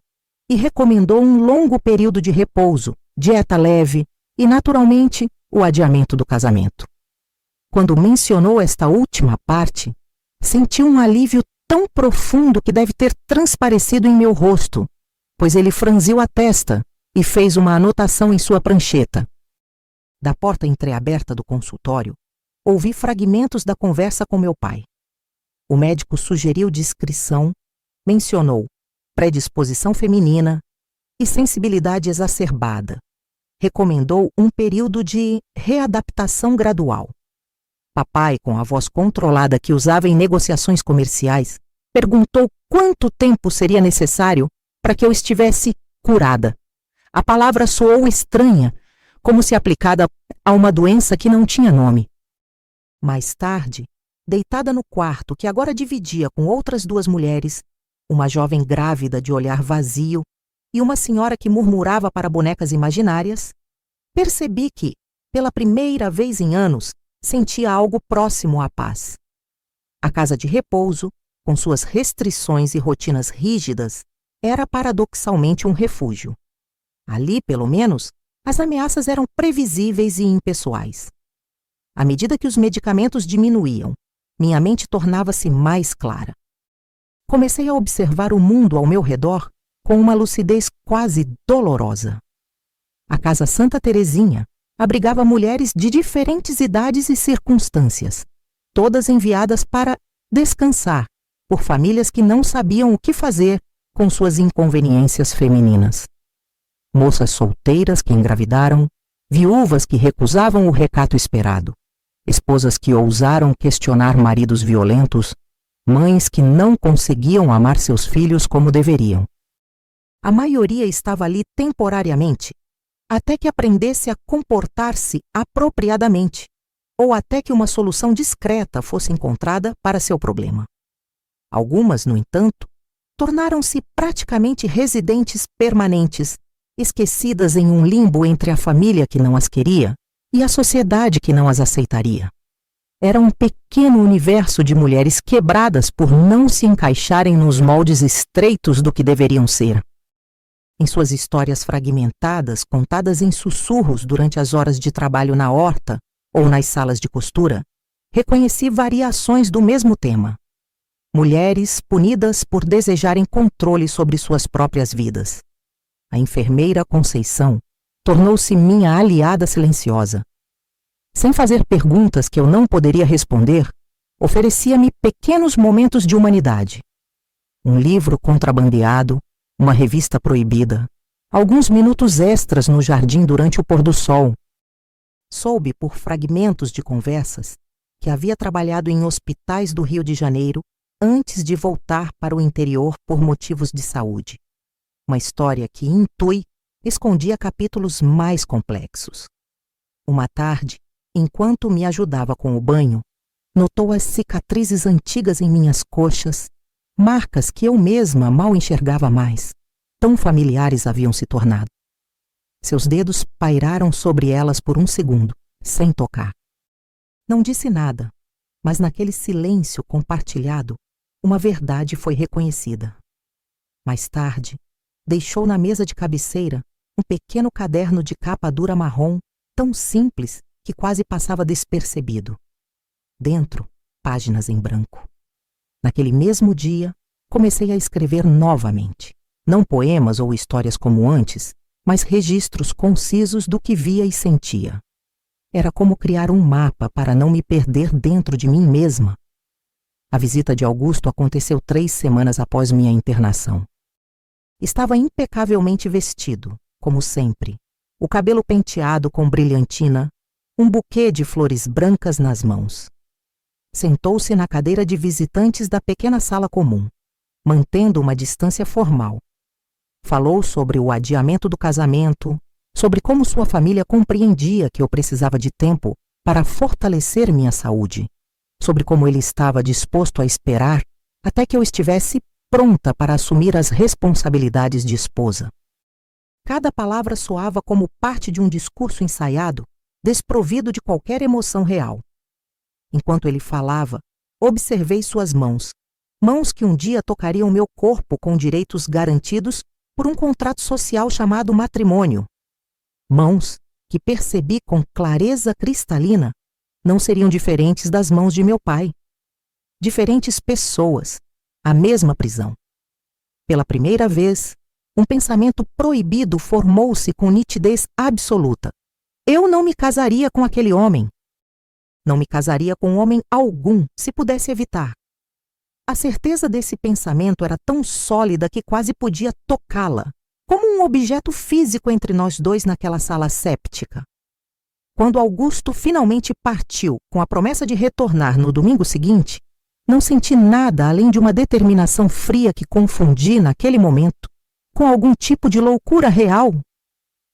e recomendou um longo período de repouso, dieta leve e, naturalmente, o adiamento do casamento. Quando mencionou esta última parte, senti um alívio tão profundo que deve ter transparecido em meu rosto, pois ele franziu a testa e fez uma anotação em sua prancheta. Da porta entreaberta do consultório, ouvi fragmentos da conversa com meu pai. O médico sugeriu discrição, mencionou predisposição feminina e sensibilidade exacerbada. Recomendou um período de readaptação gradual. Papai, com a voz controlada que usava em negociações comerciais, perguntou quanto tempo seria necessário para que eu estivesse curada. A palavra soou estranha, como se aplicada a uma doença que não tinha nome. Mais tarde, deitada no quarto que agora dividia com outras 2 mulheres, uma jovem grávida de olhar vazio e uma senhora que murmurava para bonecas imaginárias, percebi que, pela primeira vez em anos, sentia algo próximo à paz. A casa de repouso, com suas restrições e rotinas rígidas, era paradoxalmente um refúgio. Ali, pelo menos, As ameaças eram previsíveis e impessoais. À medida que os medicamentos diminuíam, minha mente tornava-se mais clara. Comecei a observar o mundo ao meu redor com uma lucidez quase dolorosa. A Casa Santa Teresinha abrigava mulheres de diferentes idades e circunstâncias, todas enviadas para descansar por famílias que não sabiam o que fazer com suas inconveniências femininas. Moças solteiras que engravidaram, viúvas que recusavam o recato esperado, esposas que ousaram questionar maridos violentos, mães que não conseguiam amar seus filhos como deveriam. A maioria estava ali temporariamente, até que aprendesse a comportar-se apropriadamente, ou até que uma solução discreta fosse encontrada para seu problema. Algumas, no entanto, tornaram-se praticamente residentes permanentes, esquecidas em um limbo entre a família que não as queria e a sociedade que não as aceitaria. Era um pequeno universo de mulheres quebradas por não se encaixarem nos moldes estreitos do que deveriam ser. Em suas histórias fragmentadas, contadas em sussurros durante as horas de trabalho na horta ou nas salas de costura, reconheci variações do mesmo tema. Mulheres punidas por desejarem controle sobre suas próprias vidas. A enfermeira Conceição tornou-se minha aliada silenciosa. Sem fazer perguntas que eu não poderia responder, oferecia-me pequenos momentos de humanidade. Um livro contrabandeado, uma revista proibida, alguns minutos extras no jardim durante o pôr do sol. Soube por fragmentos de conversas que havia trabalhado em hospitais do Rio de Janeiro antes de voltar para o interior por motivos de saúde. Uma história que, intui, escondia capítulos mais complexos. Uma tarde, enquanto me ajudava com o banho, notou as cicatrizes antigas em minhas coxas, marcas que eu mesma mal enxergava mais, tão familiares haviam se tornado. Seus dedos pairaram sobre elas por um segundo, sem tocar. Não disse nada, mas naquele silêncio compartilhado, uma verdade foi reconhecida. Mais tarde, deixou na mesa de cabeceira um pequeno caderno de capa dura marrom, tão simples que quase passava despercebido. Dentro, páginas em branco. Naquele mesmo dia, comecei a escrever novamente. Não poemas ou histórias como antes, mas registros concisos do que via e sentia. Era como criar um mapa para não me perder dentro de mim mesma. A visita de Augusto aconteceu 3 semanas após minha internação. Estava impecavelmente vestido, como sempre, o cabelo penteado com brilhantina, um buquê de flores brancas nas mãos. Sentou-se na cadeira de visitantes da pequena sala comum, mantendo uma distância formal. Falou sobre o adiamento do casamento, sobre como sua família compreendia que eu precisava de tempo para fortalecer minha saúde, sobre como ele estava disposto a esperar até que eu estivesse pronta para assumir as responsabilidades de esposa. Cada palavra soava como parte de um discurso ensaiado, desprovido de qualquer emoção real. Enquanto ele falava, observei suas mãos, mãos que um dia tocariam meu corpo com direitos garantidos por um contrato social chamado matrimônio. Mãos que percebi com clareza cristalina não seriam diferentes das mãos de meu pai. Diferentes pessoas, a mesma prisão. Pela primeira vez, um pensamento proibido formou-se com nitidez absoluta. Eu não me casaria com aquele homem. Não me casaria com homem algum, se pudesse evitar. A certeza desse pensamento era tão sólida que quase podia tocá-la, como um objeto físico entre nós dois naquela sala séptica. Quando Augusto finalmente partiu com a promessa de retornar no domingo seguinte, não senti nada além de uma determinação fria que confundi, naquele momento, com algum tipo de loucura real.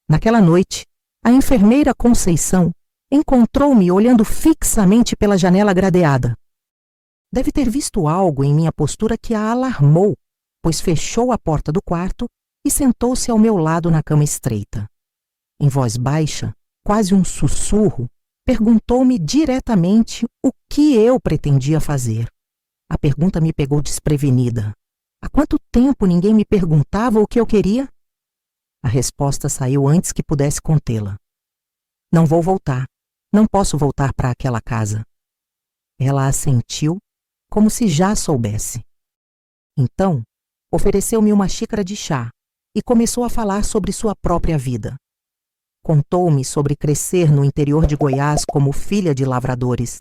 Naquela noite, a enfermeira Conceição encontrou-me olhando fixamente pela janela gradeada. Deve ter visto algo em minha postura que a alarmou, pois fechou a porta do quarto e sentou-se ao meu lado na cama estreita. Em voz baixa, quase um sussurro, perguntou-me diretamente o que eu pretendia fazer. A pergunta me pegou desprevenida. Há quanto tempo ninguém me perguntava o que eu queria? A resposta saiu antes que pudesse contê-la. Não vou voltar. Não posso voltar para aquela casa. Ela assentiu, como se já soubesse. Então, ofereceu-me uma xícara de chá e começou a falar sobre sua própria vida. Contou-me sobre crescer no interior de Goiás como filha de lavradores,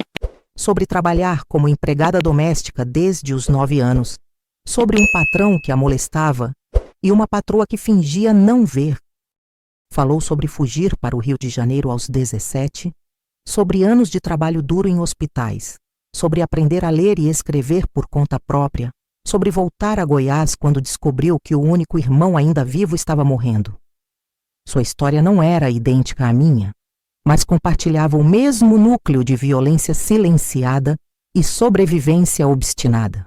sobre trabalhar como empregada doméstica desde os 9 anos, sobre um patrão que a molestava e uma patroa que fingia não ver. Falou sobre fugir para o Rio de Janeiro aos 17, sobre anos de trabalho duro em hospitais, sobre aprender a ler e escrever por conta própria, sobre voltar a Goiás quando descobriu que o único irmão ainda vivo estava morrendo. Sua história não era idêntica à minha, mas compartilhava o mesmo núcleo de violência silenciada e sobrevivência obstinada.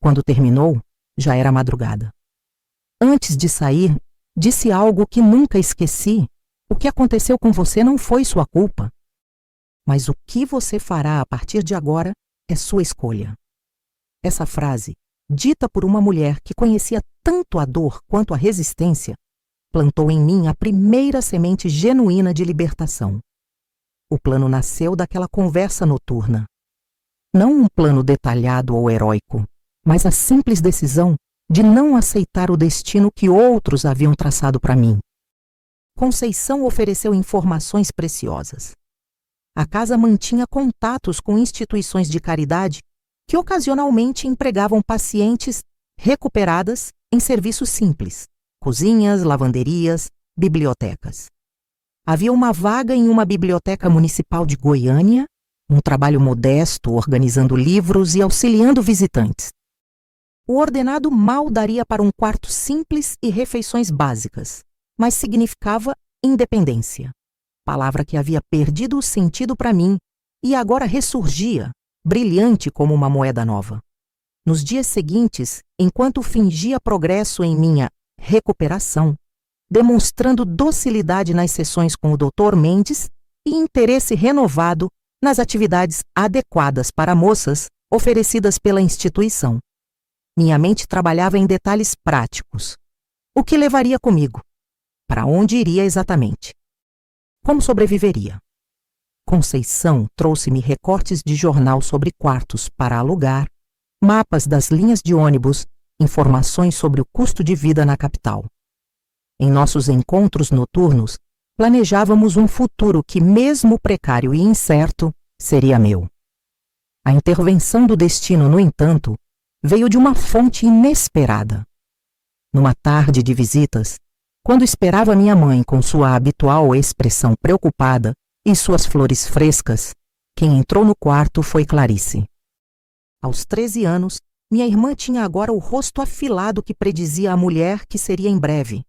Quando terminou, já era madrugada. Antes de sair, disse algo que nunca esqueci. O que aconteceu com você não foi sua culpa. Mas o que você fará a partir de agora é sua escolha. Essa frase, dita por uma mulher que conhecia tanto a dor quanto a resistência, plantou em mim a primeira semente genuína de libertação. O plano nasceu daquela conversa noturna. Não um plano detalhado ou heróico, mas a simples decisão de não aceitar o destino que outros haviam traçado para mim. Conceição ofereceu informações preciosas. A casa mantinha contatos com instituições de caridade que ocasionalmente empregavam pacientes recuperadas em serviços simples, cozinhas, lavanderias, bibliotecas. Havia uma vaga em uma biblioteca municipal de Goiânia, um trabalho modesto organizando livros e auxiliando visitantes. O ordenado mal daria para um quarto simples e refeições básicas, mas significava independência, palavra que havia perdido o sentido para mim e agora ressurgia, brilhante como uma moeda nova. Nos dias seguintes, enquanto fingia progresso em minha recuperação, demonstrando docilidade nas sessões com o Dr. Mendes e interesse renovado nas atividades adequadas para moças oferecidas pela instituição. Minha mente trabalhava em detalhes práticos. O que levaria comigo? Para onde iria exatamente? Como sobreviveria? Conceição trouxe-me recortes de jornal sobre quartos para alugar, mapas das linhas de ônibus, informações sobre o custo de vida na capital. Em nossos encontros noturnos, planejávamos um futuro que, mesmo precário e incerto, seria meu. A intervenção do destino, no entanto, veio de uma fonte inesperada. Numa tarde de visitas, quando esperava minha mãe com sua habitual expressão preocupada e suas flores frescas, quem entrou no quarto foi Clarice. Aos 13 anos, minha irmã tinha agora o rosto afilado que predizia a mulher que seria em breve.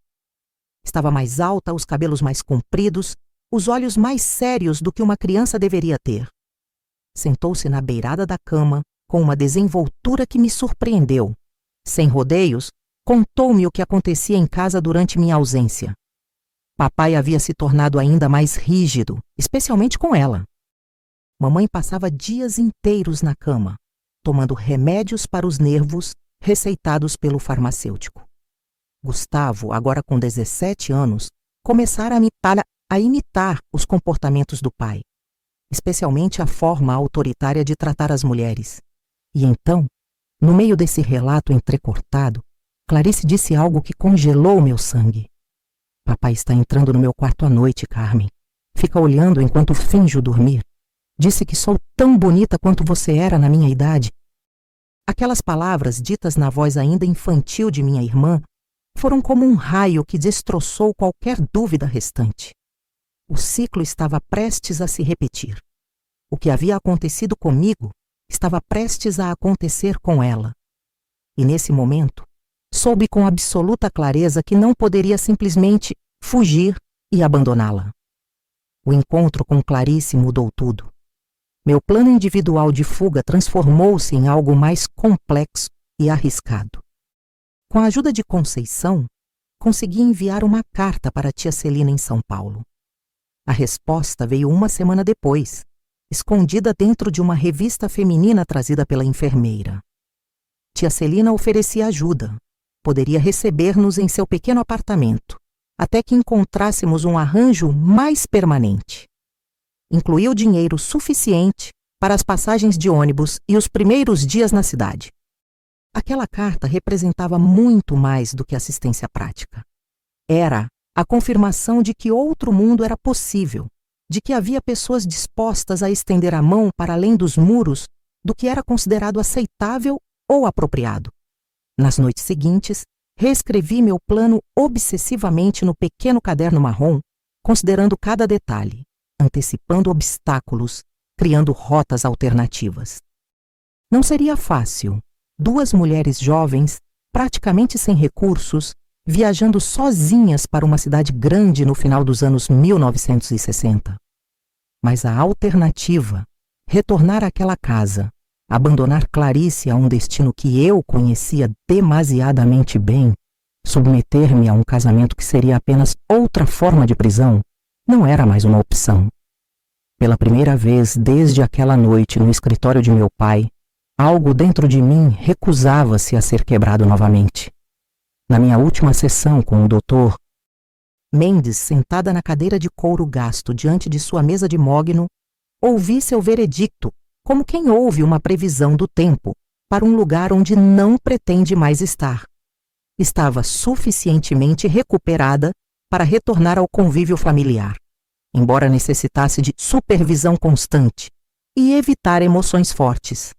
Estava mais alta, os cabelos mais compridos, os olhos mais sérios do que uma criança deveria ter. Sentou-se na beirada da cama, com uma desenvoltura que me surpreendeu. Sem rodeios, contou-me o que acontecia em casa durante minha ausência. Papai havia se tornado ainda mais rígido, especialmente com ela. Mamãe passava dias inteiros na cama, tomando remédios para os nervos receitados pelo farmacêutico. Gustavo, agora com 17 anos, começara a imitar os comportamentos do pai, especialmente a forma autoritária de tratar as mulheres. E então, no meio desse relato entrecortado, Clarice disse algo que congelou meu sangue. Papai está entrando no meu quarto à noite, Carmen. Fica olhando enquanto finjo dormir. Disse que sou tão bonita quanto você era na minha idade. Aquelas palavras, ditas na voz ainda infantil de minha irmã, foram como um raio que destroçou qualquer dúvida restante. O ciclo estava prestes a se repetir. O que havia acontecido comigo estava prestes a acontecer com ela. E nesse momento, soube com absoluta clareza que não poderia simplesmente fugir e abandoná-la. O encontro com Clarice mudou tudo. Meu plano individual de fuga transformou-se em algo mais complexo e arriscado. Com a ajuda de Conceição, consegui enviar uma carta para a tia Celina em São Paulo. A resposta veio uma semana depois, escondida dentro de uma revista feminina trazida pela enfermeira. Tia Celina oferecia ajuda. Poderia receber-nos em seu pequeno apartamento, até que encontrássemos um arranjo mais permanente. Incluiu dinheiro suficiente para as passagens de ônibus e os primeiros dias na cidade. Aquela carta representava muito mais do que assistência prática. Era a confirmação de que outro mundo era possível, de que havia pessoas dispostas a estender a mão para além dos muros do que era considerado aceitável ou apropriado. Nas noites seguintes, reescrevi meu plano obsessivamente no pequeno caderno marrom, considerando cada detalhe, antecipando obstáculos, criando rotas alternativas. Não seria fácil. 2 mulheres jovens, praticamente sem recursos, viajando sozinhas para uma cidade grande no final dos anos 1960. Mas a alternativa, retornar àquela casa, abandonar Clarice a um destino que eu conhecia demasiadamente bem, submeter-me a um casamento que seria apenas outra forma de prisão, não era mais uma opção. Pela primeira vez desde aquela noite no escritório de meu pai, algo dentro de mim recusava-se a ser quebrado novamente. Na minha última sessão com o Dr. Mendes, sentada na cadeira de couro gasto diante de sua mesa de mogno, ouvi seu veredicto, como quem ouve uma previsão do tempo, para um lugar onde não pretende mais estar. Estava suficientemente recuperada para retornar ao convívio familiar, embora necessitasse de supervisão constante e evitar emoções fortes.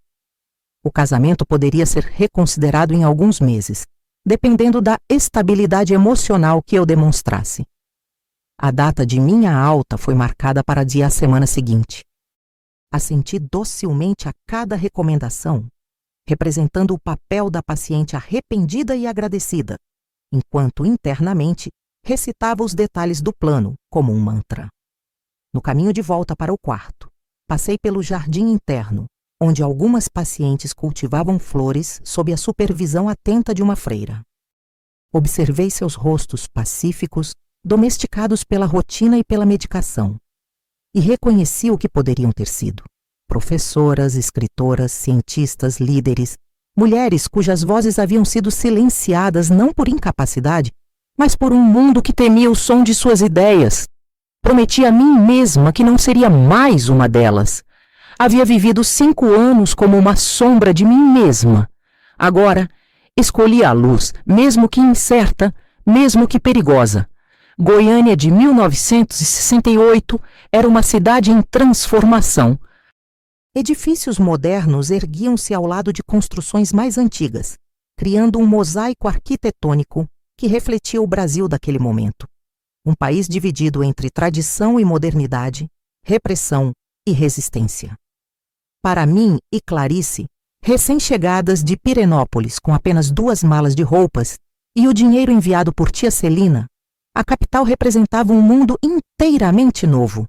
O casamento poderia ser reconsiderado em alguns meses, dependendo da estabilidade emocional que eu demonstrasse. A data de minha alta foi marcada para a semana seguinte. Assenti docilmente a cada recomendação, representando o papel da paciente arrependida e agradecida, enquanto internamente recitava os detalhes do plano como um mantra. No caminho de volta para o quarto, passei pelo jardim interno, onde algumas pacientes cultivavam flores sob a supervisão atenta de uma freira. Observei seus rostos pacíficos, domesticados pela rotina e pela medicação, e reconheci o que poderiam ter sido: professoras, escritoras, cientistas, líderes, mulheres cujas vozes haviam sido silenciadas não por incapacidade, mas por um mundo que temia o som de suas ideias. Prometi a mim mesma que não seria mais uma delas. Havia vivido 5 anos como uma sombra de mim mesma. Agora, escolhi a luz, mesmo que incerta, mesmo que perigosa. Goiânia de 1968 era uma cidade em transformação. Edifícios modernos erguiam-se ao lado de construções mais antigas, criando um mosaico arquitetônico que refletia o Brasil daquele momento. Um país dividido entre tradição e modernidade, repressão e resistência. Para mim e Clarice, recém-chegadas de Pirenópolis com apenas 2 malas de roupas e o dinheiro enviado por tia Celina, a capital representava um mundo inteiramente novo.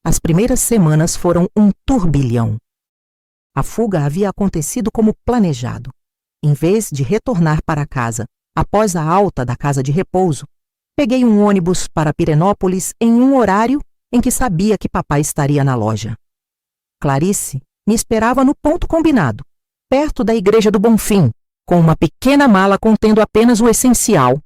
As primeiras semanas foram um turbilhão. A fuga havia acontecido como planejado. Em vez de retornar para casa após a alta da casa de repouso, peguei um ônibus para Pirenópolis em um horário em que sabia que papai estaria na loja. Clarice me esperava no ponto combinado, perto da Igreja do Bonfim, com uma pequena mala contendo apenas o essencial.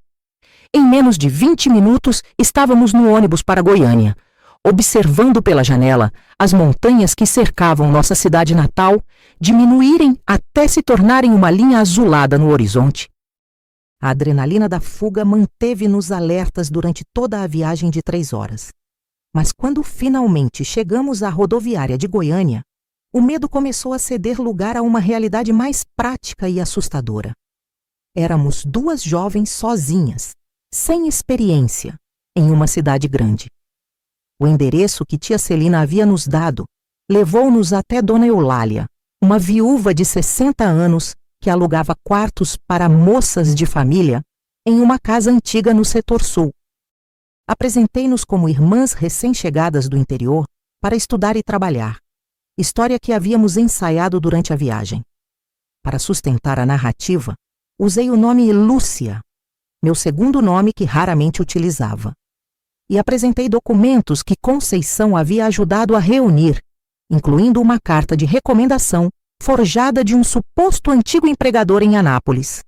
Em menos de 20 minutos, estávamos no ônibus para Goiânia, observando pela janela as montanhas que cercavam nossa cidade natal diminuírem até se tornarem uma linha azulada no horizonte. A adrenalina da fuga manteve-nos alertas durante toda a viagem de 3 horas. Mas quando finalmente chegamos à rodoviária de Goiânia, o medo começou a ceder lugar a uma realidade mais prática e assustadora. Éramos 2 jovens sozinhas, sem experiência, em uma cidade grande. O endereço que tia Celina havia nos dado levou-nos até Dona Eulália, uma viúva de 60 anos que alugava quartos para moças de família em uma casa antiga no setor sul. Apresentei-nos como irmãs recém-chegadas do interior para estudar e trabalhar, história que havíamos ensaiado durante a viagem. Para sustentar a narrativa, usei o nome Lúcia, meu segundo nome que raramente utilizava, e apresentei documentos que Conceição havia ajudado a reunir, incluindo uma carta de recomendação forjada de um suposto antigo empregador em Anápolis.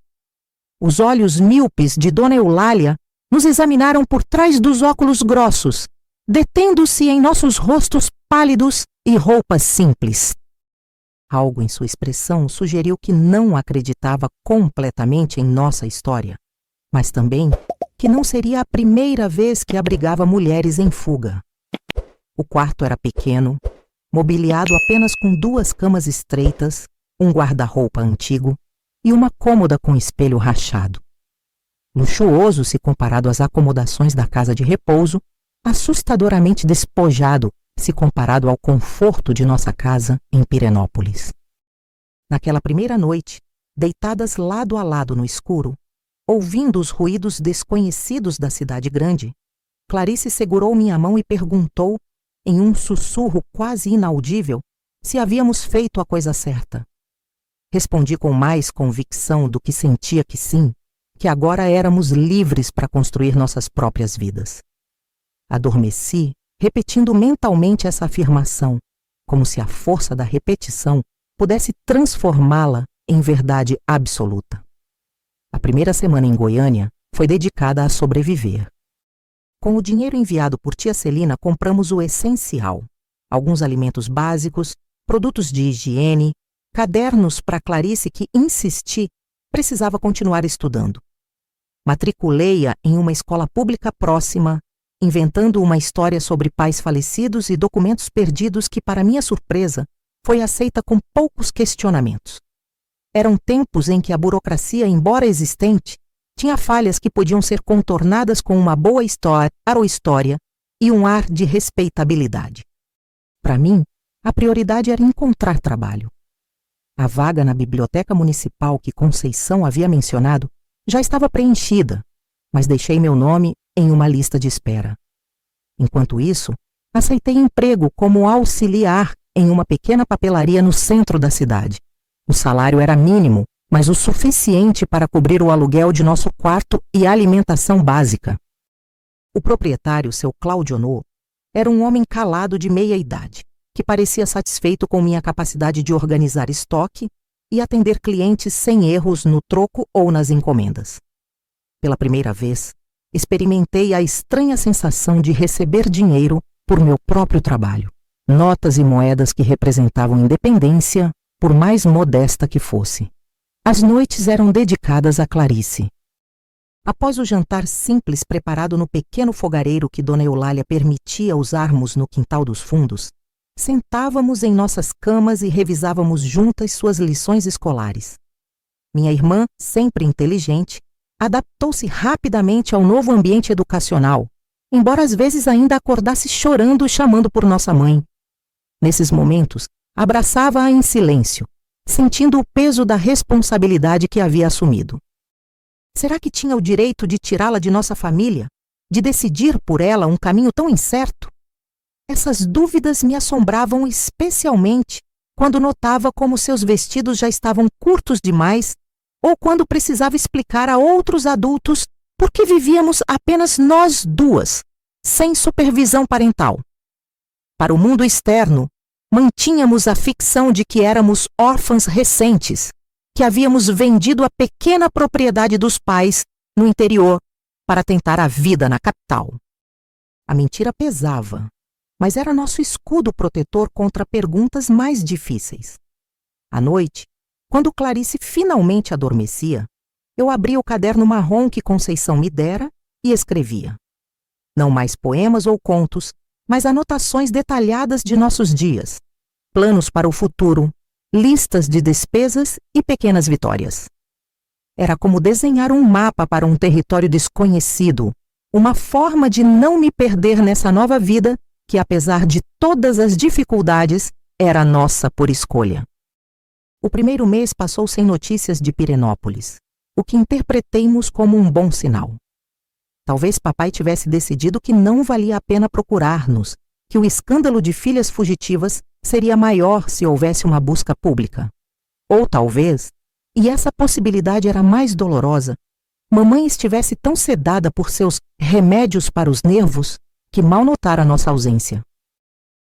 Os olhos míopes de Dona Eulália nos examinaram por trás dos óculos grossos, detendo-se em nossos rostos pálidos e roupas simples. Algo em sua expressão sugeriu que não acreditava completamente em nossa história, mas também que não seria a primeira vez que abrigava mulheres em fuga. O quarto era pequeno, mobiliado apenas com 2 camas estreitas, um guarda-roupa antigo e uma cômoda com espelho rachado. Luxuoso se comparado às acomodações da casa de repouso, assustadoramente despojado se comparado ao conforto de nossa casa em Pirenópolis. Naquela primeira noite, deitadas lado a lado no escuro, ouvindo os ruídos desconhecidos da cidade grande, Clarice segurou minha mão e perguntou, em um sussurro quase inaudível, se havíamos feito a coisa certa. Respondi com mais convicção do que sentia que sim, que agora éramos livres para construir nossas próprias vidas. Adormeci, repetindo mentalmente essa afirmação, como se a força da repetição pudesse transformá-la em verdade absoluta. A primeira semana em Goiânia foi dedicada a sobreviver. Com o dinheiro enviado por tia Celina, compramos o essencial: alguns alimentos básicos, produtos de higiene, cadernos para Clarice, que, insisti, precisava continuar estudando. Matriculei-a em uma escola pública próxima, inventando uma história sobre pais falecidos e documentos perdidos que, para minha surpresa, foi aceita com poucos questionamentos. Eram tempos em que a burocracia, embora existente, tinha falhas que podiam ser contornadas com uma boa história e um ar de respeitabilidade. Para mim, a prioridade era encontrar trabalho. A vaga na biblioteca municipal que Conceição havia mencionado já estava preenchida, mas deixei meu nome em uma lista de espera. Enquanto isso, aceitei emprego como auxiliar em uma pequena papelaria no centro da cidade. O salário era mínimo, mas o suficiente para cobrir o aluguel de nosso quarto e a alimentação básica. O proprietário, seu Claudionô, era um homem calado de meia idade, que parecia satisfeito com minha capacidade de organizar estoque e atender clientes sem erros no troco ou nas encomendas. Pela primeira vez, experimentei a estranha sensação de receber dinheiro por meu próprio trabalho, notas e moedas que representavam independência, por mais modesta que fosse. As noites eram dedicadas a Clarice. Após o jantar simples preparado no pequeno fogareiro que Dona Eulália permitia usarmos no quintal dos fundos, sentávamos em nossas camas e revisávamos juntas suas lições escolares. Minha irmã, sempre inteligente, adaptou-se rapidamente ao novo ambiente educacional, embora às vezes ainda acordasse chorando e chamando por nossa mãe. Nesses momentos, abraçava-a em silêncio, sentindo o peso da responsabilidade que havia assumido. Será que tinha o direito de tirá-la de nossa família, de decidir por ela um caminho tão incerto? Essas dúvidas me assombravam especialmente quando notava como seus vestidos já estavam curtos demais ou quando precisava explicar a outros adultos por que vivíamos apenas nós duas, sem supervisão parental. Para o mundo externo, mantínhamos a ficção de que éramos órfãs recentes, que havíamos vendido a pequena propriedade dos pais no interior para tentar a vida na capital. A mentira pesava, mas era nosso escudo protetor contra perguntas mais difíceis. À noite, quando Clarice finalmente adormecia, eu abria o caderno marrom que Conceição me dera e escrevia. Não mais poemas ou contos, mas anotações detalhadas de nossos dias, planos para o futuro, listas de despesas e pequenas vitórias. Era como desenhar um mapa para um território desconhecido, uma forma de não me perder nessa nova vida que, apesar de todas as dificuldades, era nossa por escolha. O primeiro mês passou sem notícias de Pirenópolis, o que interpretemos como um bom sinal. Talvez papai tivesse decidido que não valia a pena procurar-nos, que o escândalo de filhas fugitivas seria maior se houvesse uma busca pública. Ou talvez, e essa possibilidade era mais dolorosa, mamãe estivesse tão sedada por seus remédios para os nervos que mal notara nossa ausência.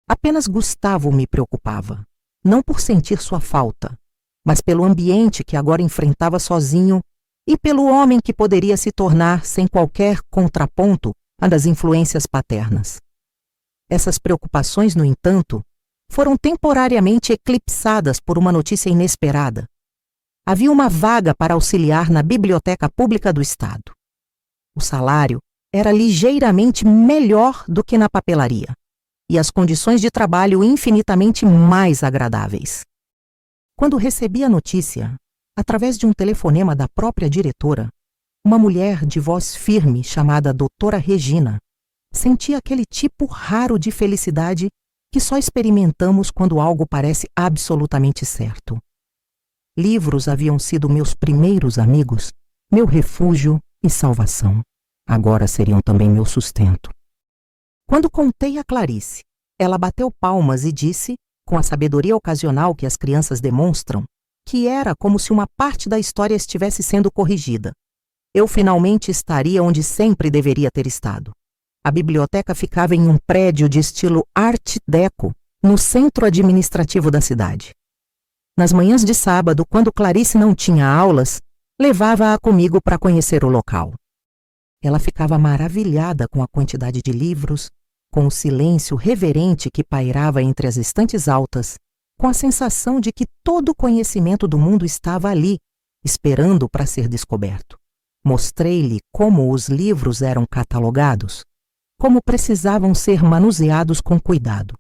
Apenas Gustavo me preocupava, não por sentir sua falta, mas pelo ambiente que agora enfrentava sozinho e pelo homem que poderia se tornar sem qualquer contraponto a das influências paternas. Essas preocupações, no entanto, foram temporariamente eclipsadas por uma notícia inesperada. Havia uma vaga para auxiliar na Biblioteca Pública do Estado. O salário era ligeiramente melhor do que na papelaria, e as condições de trabalho infinitamente mais agradáveis. Quando recebi a notícia, através de um telefonema da própria diretora, uma mulher de voz firme chamada Doutora Regina, senti aquele tipo raro de felicidade que só experimentamos quando algo parece absolutamente certo. Livros haviam sido meus primeiros amigos, meu refúgio e salvação. Agora seriam também meu sustento. Quando contei a Clarice, ela bateu palmas e disse, com a sabedoria ocasional que as crianças demonstram, que era como se uma parte da história estivesse sendo corrigida. Eu finalmente estaria onde sempre deveria ter estado. A biblioteca ficava em um prédio de estilo Art Deco, no centro administrativo da cidade. Nas manhãs de sábado, quando Clarice não tinha aulas, levava-a comigo para conhecer o local. Ela ficava maravilhada com a quantidade de livros, com o silêncio reverente que pairava entre as estantes altas, com a sensação de que todo o conhecimento do mundo estava ali, esperando para ser descoberto. Mostrei-lhe como os livros eram catalogados, como precisavam ser manuseados com cuidado,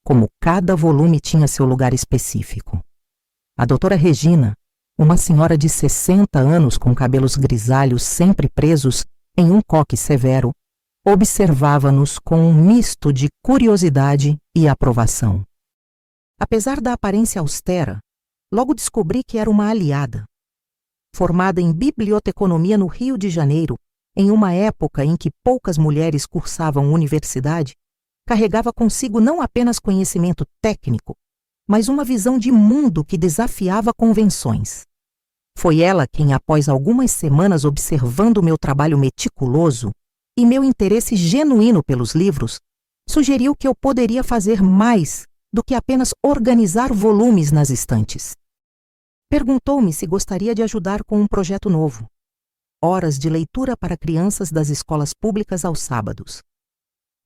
como cada volume tinha seu lugar específico. A doutora Regina, uma senhora de 60 anos com cabelos grisalhos sempre presos em um coque severo, observava-nos com um misto de curiosidade e aprovação. Apesar da aparência austera, logo descobri que era uma aliada. Formada em biblioteconomia no Rio de Janeiro, em uma época em que poucas mulheres cursavam universidade, carregava consigo não apenas conhecimento técnico, mas uma visão de mundo que desafiava convenções. Foi ela quem, após algumas semanas observando meu trabalho meticuloso e meu interesse genuíno pelos livros, sugeriu que eu poderia fazer mais do que apenas organizar volumes nas estantes. Perguntou-me se gostaria de ajudar com um projeto novo: horas de leitura para crianças das escolas públicas aos sábados.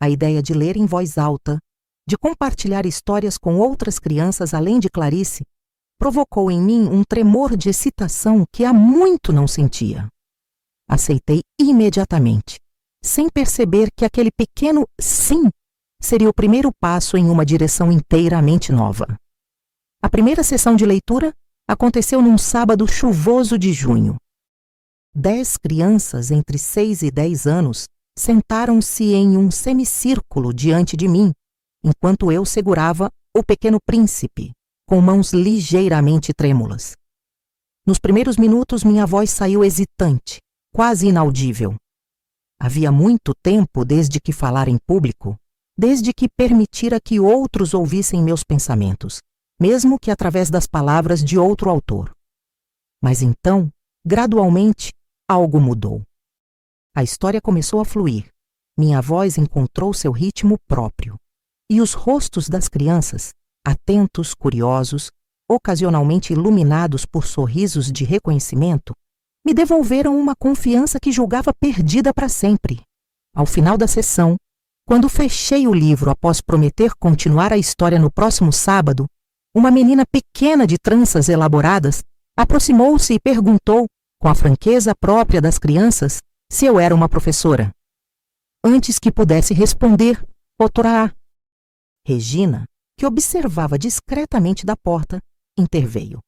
A ideia de ler em voz alta, de compartilhar histórias com outras crianças além de Clarice, provocou em mim um tremor de excitação que há muito não sentia. Aceitei imediatamente, sem perceber que aquele pequeno sim seria o primeiro passo em uma direção inteiramente nova. A primeira sessão de leitura aconteceu num sábado chuvoso de junho. 10 crianças entre 6 e 10 anos sentaram-se em um semicírculo diante de mim, enquanto eu segurava O Pequeno Príncipe, com mãos ligeiramente trêmulas. Nos primeiros minutos, minha voz saiu hesitante, quase inaudível. Havia muito tempo desde que falara em público, desde que permitira que outros ouvissem meus pensamentos, mesmo que através das palavras de outro autor. Mas então, gradualmente, algo mudou. A história começou a fluir, minha voz encontrou seu ritmo próprio, e os rostos das crianças, atentos, curiosos, ocasionalmente iluminados por sorrisos de reconhecimento, me devolveram uma confiança que julgava perdida para sempre. Ao final da sessão, quando fechei o livro após prometer continuar a história no próximo sábado, uma menina pequena de tranças elaboradas aproximou-se e perguntou, com a franqueza própria das crianças, se eu era uma professora. Antes que pudesse responder, doutora A. Regina, que observava discretamente da porta, interveio.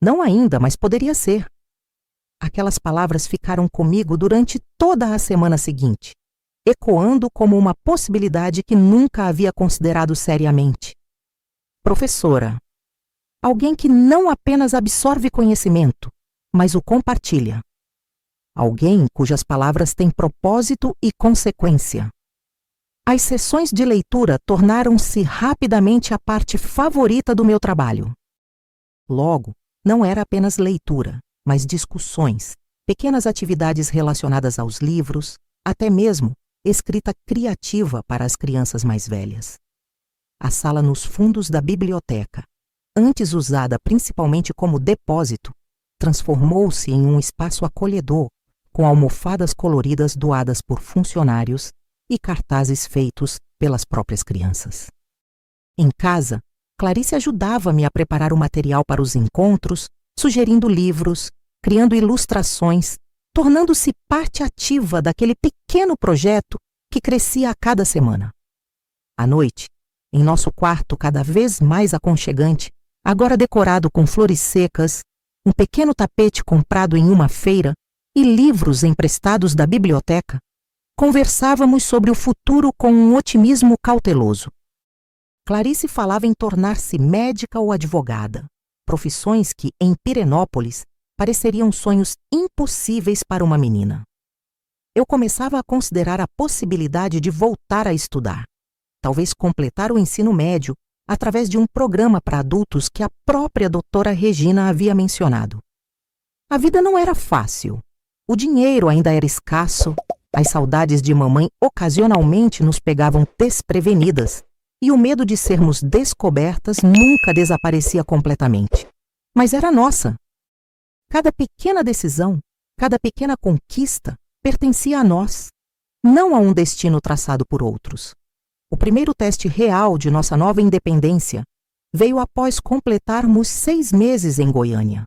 Não ainda, mas poderia ser. Aquelas palavras ficaram comigo durante toda a semana seguinte, ecoando como uma possibilidade que nunca havia considerado seriamente. Professora. Alguém que não apenas absorve conhecimento, mas o compartilha. Alguém cujas palavras têm propósito e consequência. As sessões de leitura tornaram-se rapidamente a parte favorita do meu trabalho. Logo, não era apenas leitura, mas discussões, pequenas atividades relacionadas aos livros, até mesmo escrita criativa para as crianças mais velhas. A sala nos fundos da biblioteca, antes usada principalmente como depósito, transformou-se em um espaço acolhedor, com almofadas coloridas doadas por funcionários e cartazes feitos pelas próprias crianças. Em casa, Clarice ajudava-me a preparar o material para os encontros, sugerindo livros, criando ilustrações, tornando-se parte ativa daquele pequeno projeto que crescia a cada semana. À noite, em nosso quarto cada vez mais aconchegante, agora decorado com flores secas, um pequeno tapete comprado em uma feira e livros emprestados da biblioteca, conversávamos sobre o futuro com um otimismo cauteloso. Clarice falava em tornar-se médica ou advogada, profissões que, em Pirenópolis, pareceriam sonhos impossíveis para uma menina. Eu começava a considerar a possibilidade de voltar a estudar, talvez completar o ensino médio através de um programa para adultos que a própria doutora Regina havia mencionado. A vida não era fácil, o dinheiro ainda era escasso, as saudades de mamãe ocasionalmente nos pegavam desprevenidas e o medo de sermos descobertas nunca desaparecia completamente. Mas era nossa. Cada pequena decisão, cada pequena conquista pertencia a nós, não a um destino traçado por outros. O primeiro teste real de nossa nova independência veio após completarmos 6 meses em Goiânia.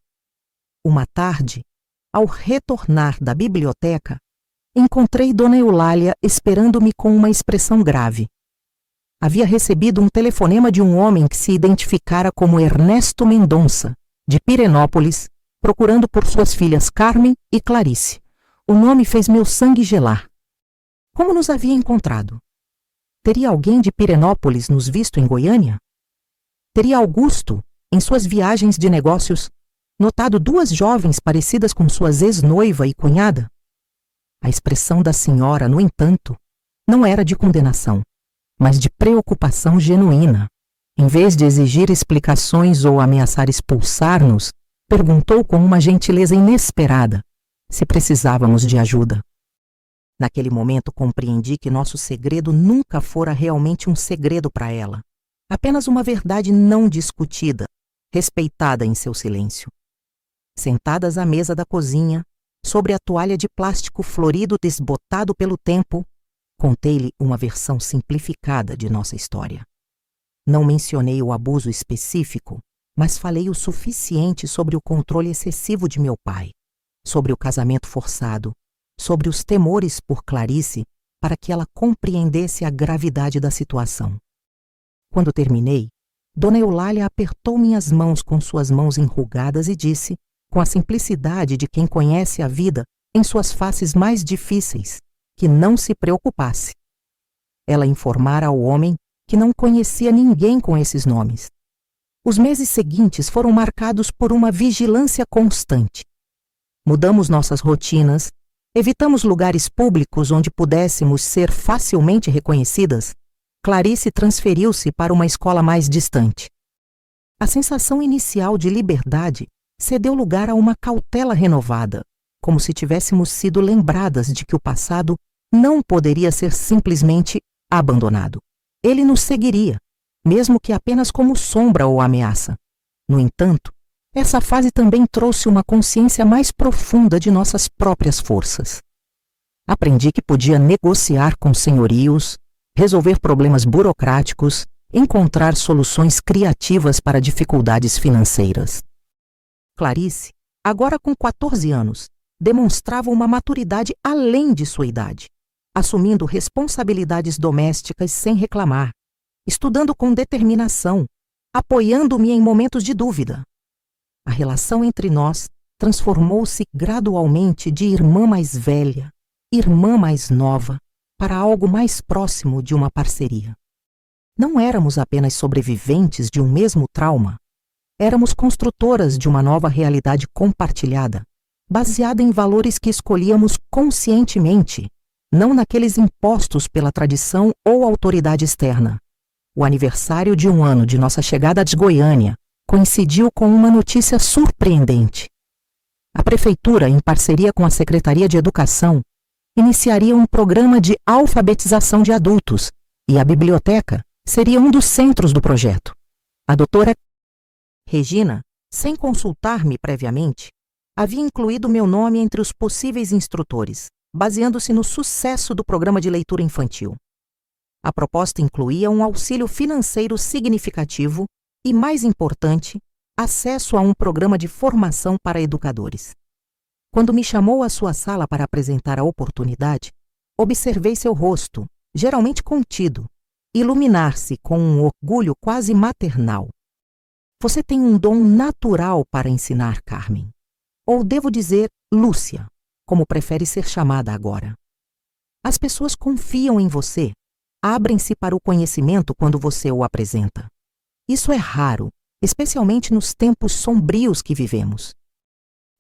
Uma tarde, ao retornar da biblioteca, encontrei Dona Eulália esperando-me com uma expressão grave. Havia recebido um telefonema de um homem que se identificara como Ernesto Mendonça, de Pirenópolis, procurando por suas filhas Carmen e Clarice. O nome fez meu sangue gelar. Como nos havia encontrado? Teria alguém de Pirenópolis nos visto em Goiânia? Teria Augusto, em suas viagens de negócios, notado 2 jovens parecidas com suas ex-noiva e cunhada? A expressão da senhora, no entanto, não era de condenação, mas de preocupação genuína. Em vez de exigir explicações ou ameaçar expulsar-nos, perguntou com uma gentileza inesperada se precisávamos de ajuda. Naquele momento compreendi que nosso segredo nunca fora realmente um segredo para ela, apenas uma verdade não discutida, respeitada em seu silêncio. Sentadas à mesa da cozinha, sobre a toalha de plástico florido desbotado pelo tempo, contei-lhe uma versão simplificada de nossa história. Não mencionei o abuso específico, mas falei o suficiente sobre o controle excessivo de meu pai, sobre o casamento forçado, sobre os temores por Clarice, para que ela compreendesse a gravidade da situação. Quando terminei, Dona Eulália apertou minhas mãos com suas mãos enrugadas e disse, com a simplicidade de quem conhece a vida em suas faces mais difíceis, que não se preocupasse. Ela informara ao homem que não conhecia ninguém com esses nomes. Os meses seguintes foram marcados por uma vigilância constante. Mudamos nossas rotinas, evitamos lugares públicos onde pudéssemos ser facilmente reconhecidas. Clarice transferiu-se para uma escola mais distante. A sensação inicial de liberdade cedeu lugar a uma cautela renovada, como se tivéssemos sido lembradas de que o passado não poderia ser simplesmente abandonado. Ele nos seguiria, mesmo que apenas como sombra ou ameaça. No entanto, essa fase também trouxe uma consciência mais profunda de nossas próprias forças. Aprendi que podia negociar com senhorios, resolver problemas burocráticos, encontrar soluções criativas para dificuldades financeiras. Clarice, agora com 14 anos, demonstrava uma maturidade além de sua idade, assumindo responsabilidades domésticas sem reclamar, estudando com determinação, apoiando-me em momentos de dúvida. A relação entre nós transformou-se gradualmente de irmã mais velha, irmã mais nova, para algo mais próximo de uma parceria. Não éramos apenas sobreviventes de um mesmo trauma, éramos construtoras de uma nova realidade compartilhada, baseada em valores que escolhíamos conscientemente, não naqueles impostos pela tradição ou autoridade externa. O aniversário de 1 ano de nossa chegada de Goiânia coincidiu com uma notícia surpreendente. A Prefeitura, em parceria com a Secretaria de Educação, iniciaria um programa de alfabetização de adultos e a biblioteca seria um dos centros do projeto. A doutora Regina, sem consultar-me previamente, havia incluído meu nome entre os possíveis instrutores, baseando-se no sucesso do programa de leitura infantil. A proposta incluía um auxílio financeiro significativo e, mais importante, acesso a um programa de formação para educadores. Quando me chamou à sua sala para apresentar a oportunidade, observei seu rosto, geralmente contido, iluminar-se com um orgulho quase maternal. Você tem um dom natural para ensinar, Carmen. Ou devo dizer, Lúcia, como prefere ser chamada agora. As pessoas confiam em você, abrem-se para o conhecimento quando você o apresenta. Isso é raro, especialmente nos tempos sombrios que vivemos.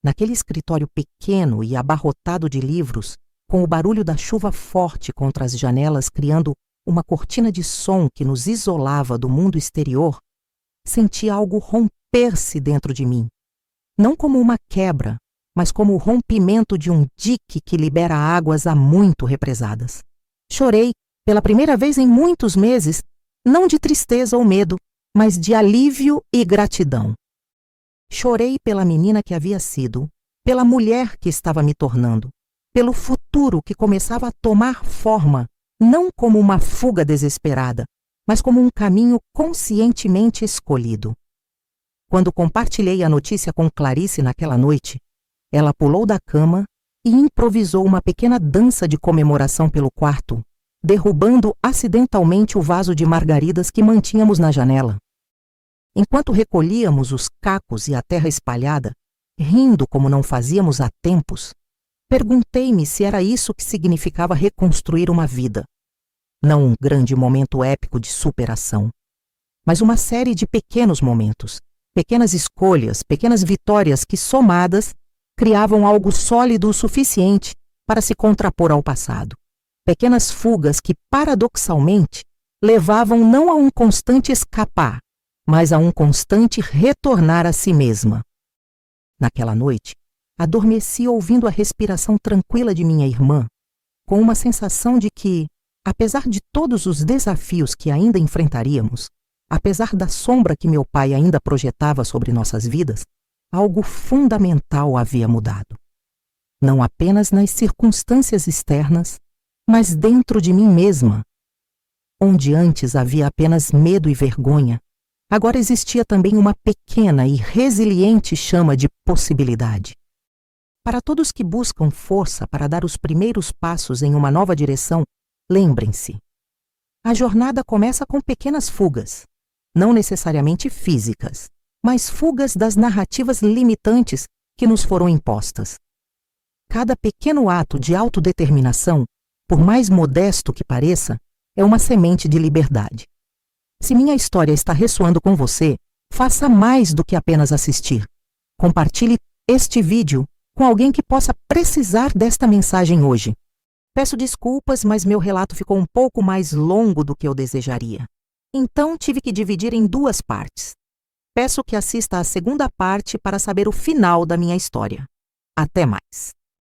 Naquele escritório pequeno e abarrotado de livros, com o barulho da chuva forte contra as janelas criando uma cortina de som que nos isolava do mundo exterior, senti algo romper-se dentro de mim. Não como uma quebra, mas como o rompimento de um dique que libera águas há muito represadas. Chorei, pela primeira vez em muitos meses, não de tristeza ou medo, mas de alívio e gratidão. Chorei pela menina que havia sido, pela mulher que estava me tornando, pelo futuro que começava a tomar forma, não como uma fuga desesperada, mas como um caminho conscientemente escolhido. Quando compartilhei a notícia com Clarice naquela noite, ela pulou da cama e improvisou uma pequena dança de comemoração pelo quarto, derrubando acidentalmente o vaso de margaridas que mantínhamos na janela. Enquanto recolhíamos os cacos e a terra espalhada, rindo como não fazíamos há tempos, perguntei-me se era isso que significava reconstruir uma vida. Não um grande momento épico de superação, mas uma série de pequenos momentos, pequenas escolhas, pequenas vitórias que, somadas, criavam algo sólido o suficiente para se contrapor ao passado. Pequenas fugas que, paradoxalmente, levavam não a um constante escapar, mas a um constante retornar a si mesma. Naquela noite, adormeci ouvindo a respiração tranquila de minha irmã, com uma sensação de que, apesar de todos os desafios que ainda enfrentaríamos, apesar da sombra que meu pai ainda projetava sobre nossas vidas, algo fundamental havia mudado. Não apenas nas circunstâncias externas, mas dentro de mim mesma. Onde antes havia apenas medo e vergonha, agora existia também uma pequena e resiliente chama de possibilidade. Para todos que buscam força para dar os primeiros passos em uma nova direção, lembrem-se, a jornada começa com pequenas fugas, não necessariamente físicas, mas fugas das narrativas limitantes que nos foram impostas. Cada pequeno ato de autodeterminação, por mais modesto que pareça, é uma semente de liberdade. Se minha história está ressoando com você, faça mais do que apenas assistir. Compartilhe este vídeo com alguém que possa precisar desta mensagem hoje. Peço desculpas, mas meu relato ficou um pouco mais longo do que eu desejaria. Então tive que dividir em 2 partes. Peço que assista à segunda parte para saber o final da minha história. Até mais!